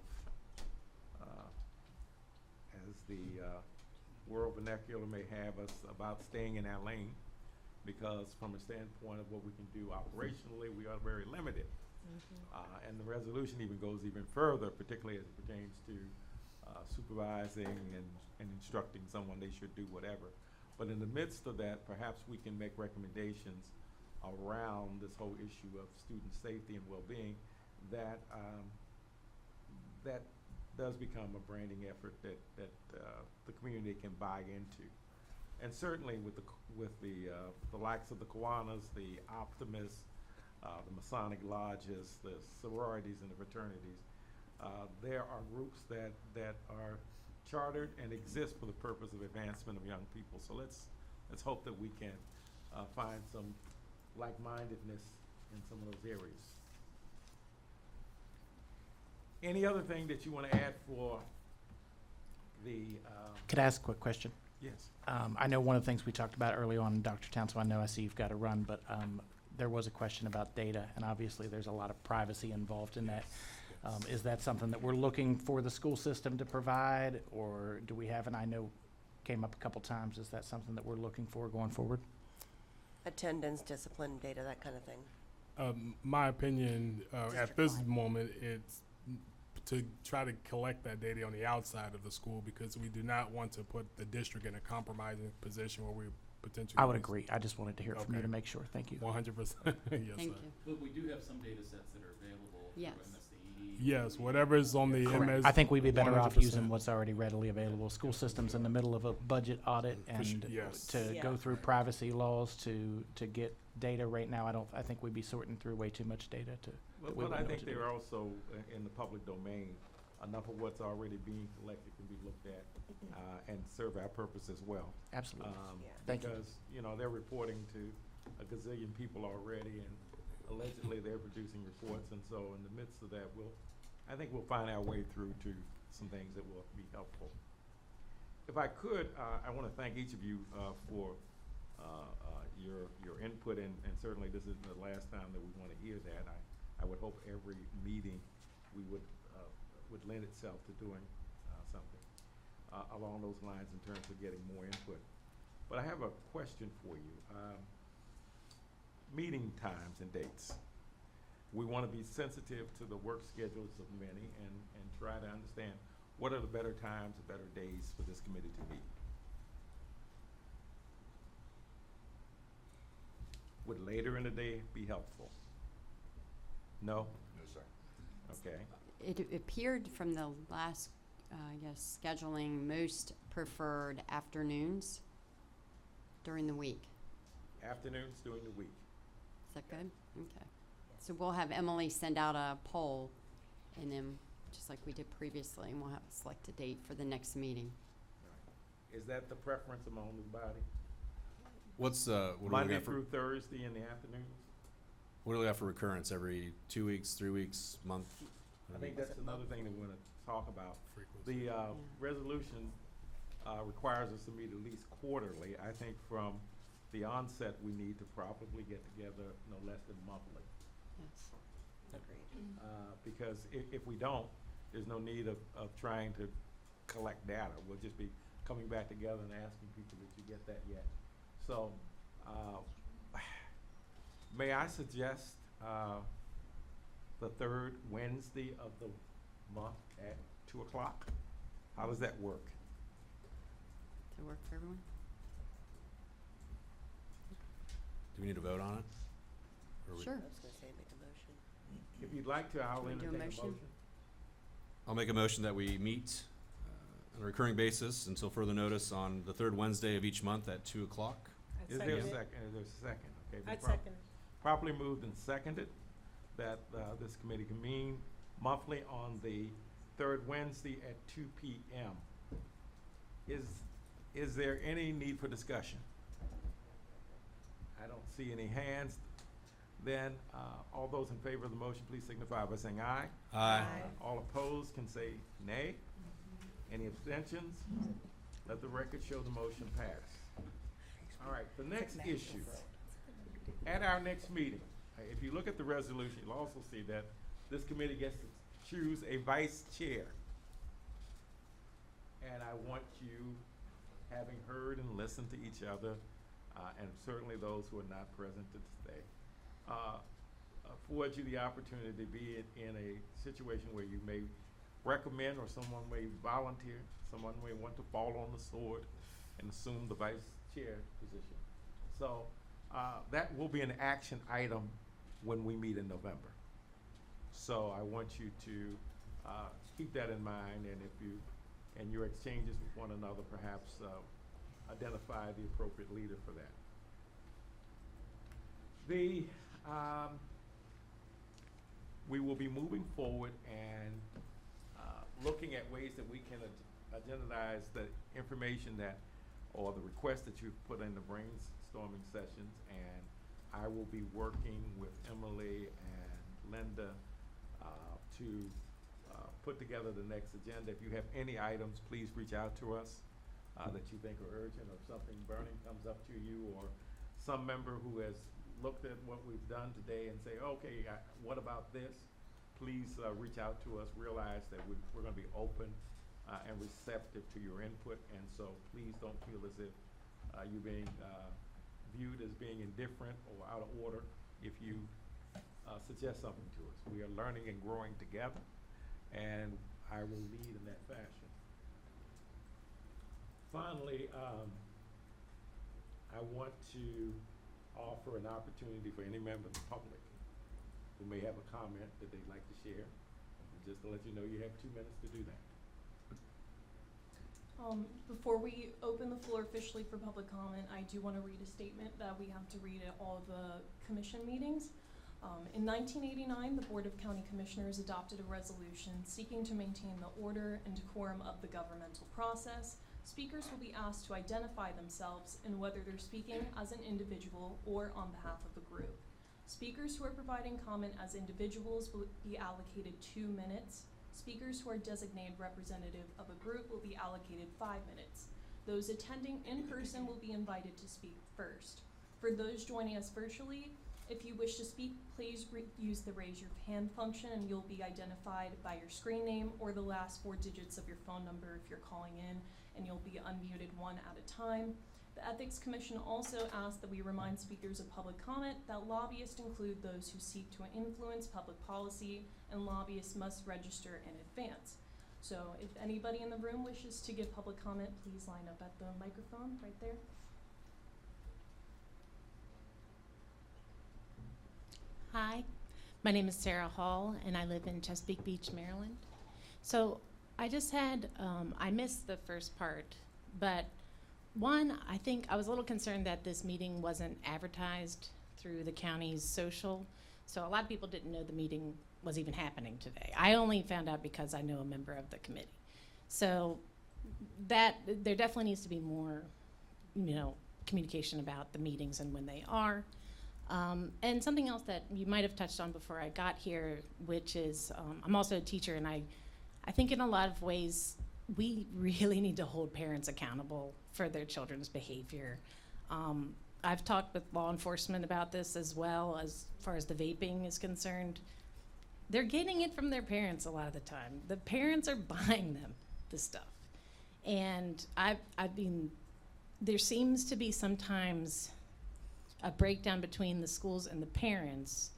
S1: as the world vernacular may have us, about staying in our lane, because from a standpoint of what we can do operationally, we are very limited. And the resolution even goes even further, particularly as it pertains to supervising and instructing someone they should do whatever. But in the midst of that, perhaps we can make recommendations around this whole issue of student safety and well-being that does become a branding effort that the community can buy into. And certainly with the likes of the Kiwanis, the Optimists, the Masonic Lodges, the sororities and the fraternities, there are groups that are chartered and exist for the purpose of advancement of young people. So let's hope that we can find some like-mindedness in some of those areas. Any other thing that you want to add for the?
S6: Could I ask a quick question?
S1: Yes.
S6: I know one of the things we talked about early on, Dr. Townsend, I see you've got to run, but there was a question about data, and obviously there's a lot of privacy involved in that. Is that something that we're looking for the school system to provide, or do we have, and I know came up a couple times, is that something that we're looking for going forward?
S3: Attendance, discipline, data, that kind of thing.
S19: My opinion, at this
S3: District-wide.
S19: moment, it's to try to collect that data on the outside of the school, because we do not want to put the district in a compromising position where we potentially.
S6: I would agree. I just wanted to hear it from you
S19: Okay.
S6: to make sure. Thank you.
S19: 100%. Yes,
S15: Thank
S19: sir.
S15: you.
S11: But we do have some data sets that are available
S15: Yes.
S11: through MSDE.
S19: Yes, whatever is on the MS.
S6: I think we'd be better off
S19: 100%.
S6: using what's already readily available. School system's in the middle of a budget audit, and
S19: yes.
S6: to
S3: Yeah.
S6: go through privacy laws to get data right now, I think we'd be sorting through way too much data to. that we
S1: But I
S6: wouldn't know
S1: think
S6: what to do.
S1: there are also, in the public domain, enough of what's already being collected can be looked at and serve our purpose as well.
S6: Absolutely.
S3: Yeah.
S6: Thank you.
S1: Because, they're reporting to a gazillion people already, and allegedly they're producing reports, and so in the midst of that, I think we'll find our way through to some things that will be helpful. If I could, I want to thank each of you for your input, and certainly this isn't the last time that we want to hear that. I would hope every meeting we would lend itself to doing something along those lines in terms of getting more input. But I have a question for you. Meeting times and dates. We want to be sensitive to the work schedules of many and try to understand what are the better times, the better days for this committee to meet. Would later in the day be helpful? No?
S8: No, sir.
S1: Okay.
S15: It appeared from the last, I guess, scheduling, most preferred afternoons during the week.
S1: Afternoons during the week.
S15: Is that good? Okay. So we'll have Emily send out a poll, and then, just like we did previously, and we'll have select a date for the next meeting.
S1: Is that the preference among the body?
S4: What's, what do we
S1: Monday
S4: have for,
S1: through Thursday in the afternoons?
S4: what do we have for recurrence? Every 2 weeks, 3 weeks, month?
S1: I think that's another thing that we're gonna talk about. The resolution requires us to meet at least quarterly. I think from the onset, we need to probably get together no less than monthly.
S15: Yes.
S1: Because if we don't, there's no need of trying to collect data. We'll just be coming back together and asking people, did you get that yet? So, may I suggest the third Wednesday of the month at 2 o'clock? How does that work?
S15: Does it work for everyone?
S4: Do we need to vote on it? Or we-
S15: Sure.
S3: I was gonna say make a motion.
S1: If you'd like to, I'll
S15: Can we do a
S1: entertain a
S15: motion?
S1: motion.
S4: I'll make a motion that we meet on a recurring basis until further notice on the third Wednesday of each month at 2 o'clock.
S1: Is there a second? Is there a second? Okay.
S12: I'd second.
S1: Properly moved and seconded that this committee convene monthly on the third Wednesday at 2 p.m. Is there any need for discussion? I don't see any hands. Then, all those in favor of the motion, please signify by saying aye.
S4: Aye.
S1: All opposed can say nay. Any abstentions? Let the record show the motion pass. All right, the next issue. At our next meeting, if you look at the resolution, you'll also see that this committee gets to choose a vice chair. And I want you, having heard and listened to each other, and certainly those who are not present today, affords you the opportunity to be in a situation where you may recommend or someone may volunteer, someone may want to fall on the sword and assume the vice chair position. So that will be an action item when we meet in November. So I want you to keep that in mind, and if you, in your exchanges with one another, perhaps identify the appropriate leader for that. We will be moving forward and looking at ways that we can agendize the information that, or the request that you've put in the brainstorming sessions, and I will be working with Emily and Linda to put together the next agenda. If you have any items, please reach out to us that you think are urgent, or something burning comes up to you, or some member who has looked at what we've done today and say, okay, what about this? Please reach out to us. Realize that we're going to be open and receptive to your input, and so please don't feel as if you're being viewed as being indifferent or out of order if you suggest something to us. We are learning and growing together, and I will lead in that fashion. Finally, I want to offer an opportunity for any member of the public who may have a comment that they'd like to share. And just to let you know, you have 2 minutes to do that.
S2: Before we open the floor officially for public comment, I do want to read a statement that we have to read at all the commission meetings. In 1989, the Board of County Commissioners adopted a resolution seeking to maintain the order and decorum of the governmental process. Speakers will be asked to identify themselves and whether they're speaking as an individual or on behalf of a group. Speakers who are providing comment as individuals will be allocated 2 minutes. Speakers who are designated representative of a group will be allocated 5 minutes. Those attending in person will be invited to speak first. For those joining us virtually, if you wish to speak, please use the raise your hand function, and you'll be identified by your screen name or the last 4 digits of your phone number if you're calling in, and you'll be unmuted one at a time. The Ethics Commission also asked that we remind speakers of public comment that lobbyists include those who seek to influence public policy, and lobbyists must register in advance. So if anybody in the room wishes to give public comment, please line up at the microphone right there.
S20: Hi, My name is Sarah Hall, and I live in Chesapeake Beach, Maryland. So I just had, I missed the first part, but one, I think I was a little concerned that this meeting wasn't advertised through the county's social. So a lot of people didn't know the meeting was even happening today. I only found out because I know a member of the committee. So that, there definitely needs to be more, communication about the meetings and when they are. And something else that you might have touched on before I got here, which is, I'm also a teacher, and I think in a lot of ways, we really need to hold parents accountable for their children's behavior. I've talked with law enforcement about this as well, as far as the vaping is concerned. They're getting it from their parents a lot of the time. The parents are buying them the stuff. And there seems to be sometimes a breakdown between the schools and the parents.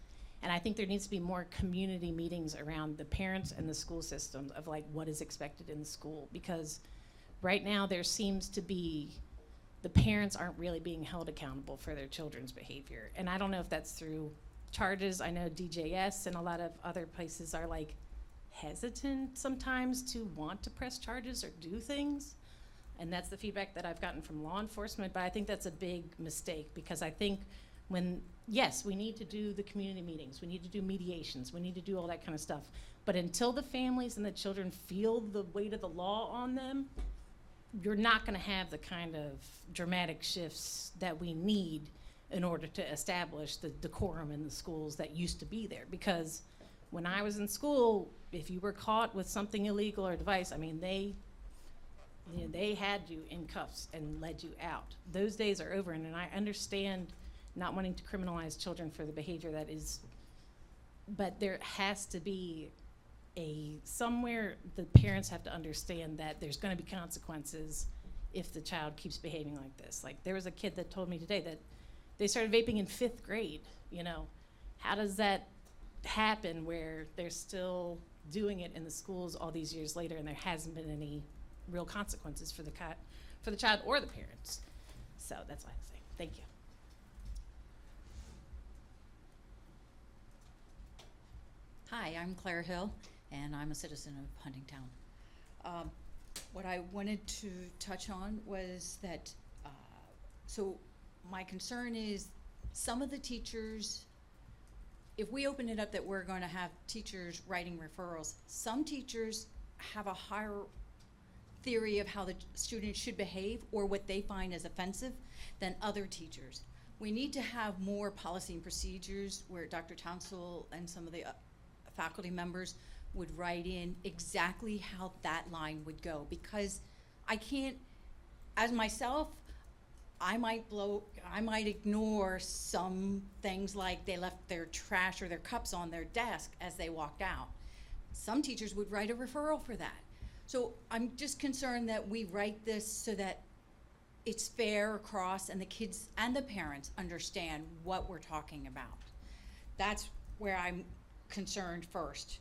S20: And I think there needs to be more community meetings around the parents and the school systems of like what is expected in the school. Because right now there seems to be, the parents aren't really being held accountable for their children's behavior. And I don't know if that's through charges. I know DJS and a lot of other places are like hesitant sometimes to want to press charges or do things. And that's the feedback that I've gotten from law enforcement, but I think that's a big mistake because I think yes, we need to do the community meetings, we need to do mediations, we need to do all that kind of stuff. But until the families and the children feel the weight of the law on them, you're not gonna have the kind of dramatic shifts that we need in order to establish the decorum in the schools that used to be there. Because when I was in school, if you were caught with something illegal or device, I mean, they had you in cuffs and led you out. Those days are over, and I understand not wanting to criminalize children for the behavior that is, but there has to be somewhere the parents have to understand that there's gonna be consequences if the child keeps behaving like this. Like there was a kid that told me today that they started vaping in 5th grade, How does that happen where they're still doing it in the schools all these years later and there hasn't been any real consequences for the child or the parents? So that's what I say. Thank you.
S21: Hi, I'm Claire Hill, and I'm a citizen of Huntingtown. What I wanted to touch on was that, so my concern is some of the teachers, if we open it up that we're going to have teachers writing referrals, some teachers have a higher theory of how the student should behave or what they find as offensive than other teachers. We need to have more policy and procedures where Dr. Townsell and some of the faculty members would write in exactly how that line would go, because I can't, as myself, I might ignore some things like they left their trash or their cups on their desk as they walked out. Some teachers would write a referral for that. So I'm just concerned that we write this so that it's fair across and the kids and the parents understand what we're talking about. That's where I'm concerned first.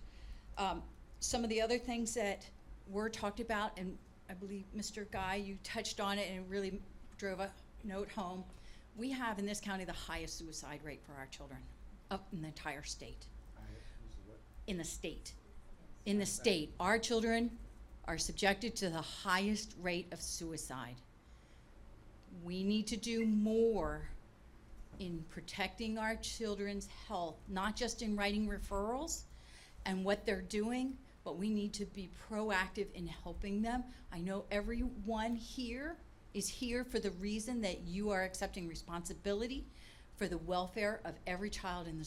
S21: Some of the other things that were talked about, and I believe Mr. Guy, you touched on it and it really drove a note home. We have in this county the highest suicide rate for our children up in the entire state. In the state. In the state, our children are subjected to the highest rate of suicide. We need to do more in protecting our children's health, not just in writing referrals and what they're doing, but we need to be proactive in helping them. I know everyone here is here for the reason that you are accepting responsibility for the welfare of every child in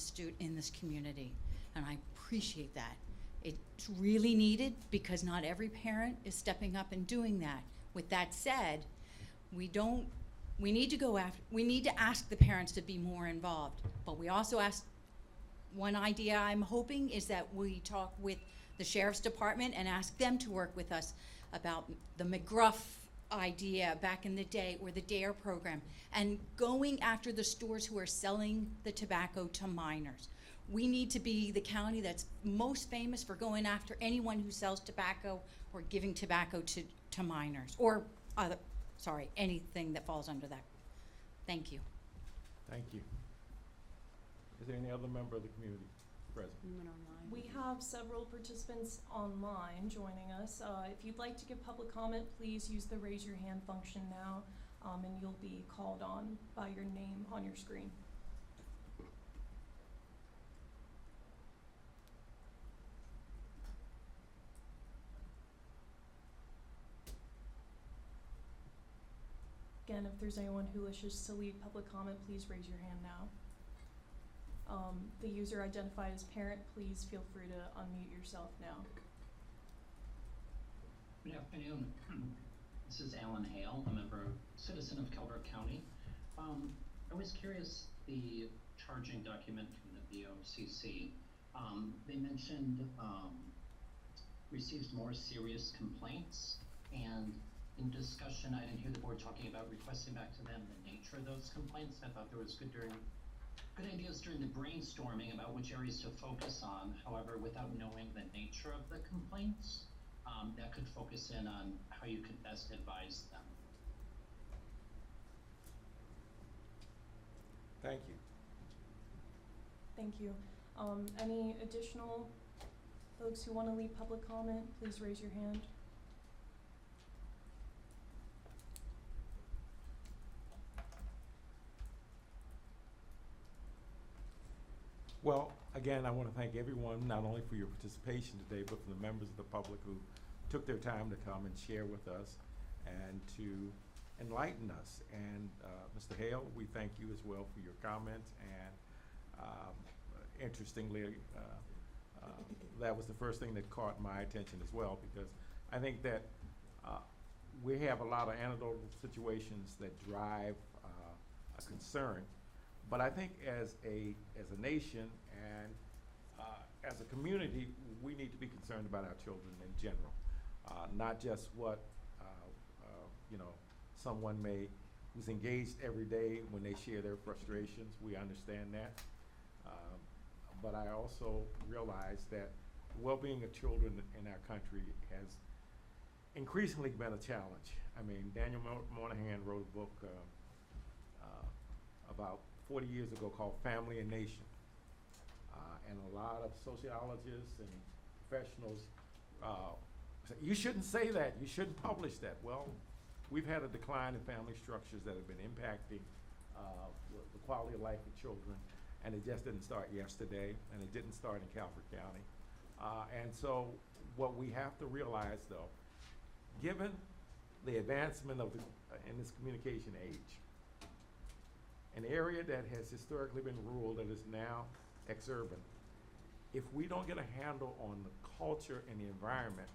S21: this community, and I appreciate that. It's really needed because not every parent is stepping up and doing that. With that said, we need to ask the parents to be more involved, but we also ask, one idea I'm hoping is that we talk with the Sheriff's Department and ask them to work with us about the McGruff idea back in the day, or the DARE program, and going after the stores who are selling the tobacco to minors. We need to be the county that's most famous for going after anyone who sells tobacco or giving tobacco to minors, or anything that falls under that. Thank you.
S1: Thank you. Is there any other member of the community? present?
S2: We have several participants online joining us. If you'd like to give public comment, please use the raise your hand function now, and you'll be called on by your name on your screen. Again, if there's anyone who wishes to leave public comment, please raise your hand now. The user identified as parent, please feel free to unmute yourself now.
S17: Good afternoon. This is Alan Hale. I'm a citizen of Calvert County. I was curious, the charging document from the BOCC, they mentioned receives more serious complaints, and in discussion, I didn't hear the board talking about requesting back to them the nature of those complaints. I thought there was good ideas during the brainstorming about which areas to focus on. However, without knowing the nature of the complaints, that could focus in on how you could best advise them.
S1: Thank you.
S2: Thank you. Any additional folks who want to leave public comment, please raise your hand.
S1: Well, again, I want to thank everyone, not only for your participation today, but for the members of the public who took their time to come and share with us and to enlighten us. And Mr. Hale, we thank you as well for your comments. And interestingly, that was the first thing that caught my attention as well, because I think that we have a lot of anecdotal situations that drive a concern. But I think as a nation and as a community, we need to be concerned about our children in general, not just what someone who's engaged every day when they share their frustrations. We understand that, but I also realize that the well-being of children in our country has increasingly been a challenge. I mean, Daniel Moynihan wrote a book about 40 years ago called Family and Nation. And a lot of sociologists and professionals say, you shouldn't say that, you shouldn't publish that. Well, we've had a decline in family structures that have been impacting the quality of life of children, and it just didn't start yesterday, and it didn't start in Calvert County. And so what we have to realize, though, given the advancement of in this communication age, an area that has historically been rural that is now exurban, if we don't get a handle on the culture and the environment,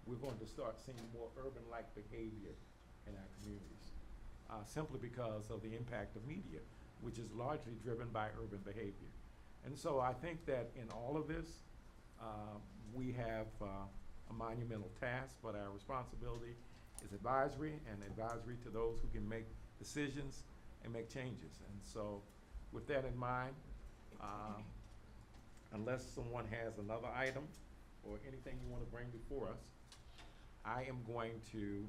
S1: we're going to start seeing more urban-like behavior in our communities, simply because of the impact of media, which is largely driven by urban behavior. And so I think that in all of this, we have a monumental task, but our responsibility is advisory, and advisory to those who can make decisions and make changes. And so with that in mind, unless someone has another item or anything you want to bring before us, I am going to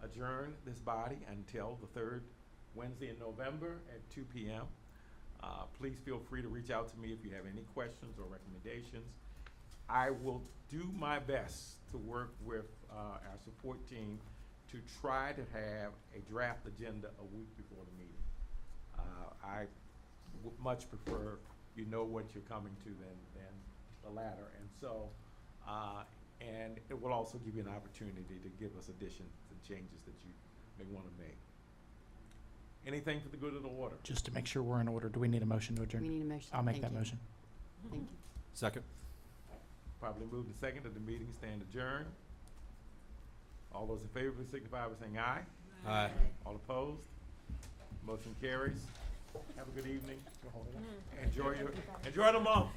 S1: adjourn this body until the third Wednesday in November at 2 p.m. Please feel free to reach out to me if you have any questions or recommendations. I will do my best to work with our support team to try to have a draft agenda a week before the meeting. I would much prefer you know what you're coming to than the latter. And so, and it will also give you an opportunity to give us additions and changes that you may want to make. Anything for the good of the order?
S6: Just to make sure we're in order, do we need a motion to adjourn?
S15: We need a motion.
S6: I'll make
S15: Thank
S6: that
S15: you.
S6: motion.
S15: Thank you.
S4: Second.
S1: Probably moved and second that the meeting stand adjourned. All those in favor, please signify by saying aye.
S4: Aye.
S1: All opposed? Motion carries. Have a good evening. Enjoy the month.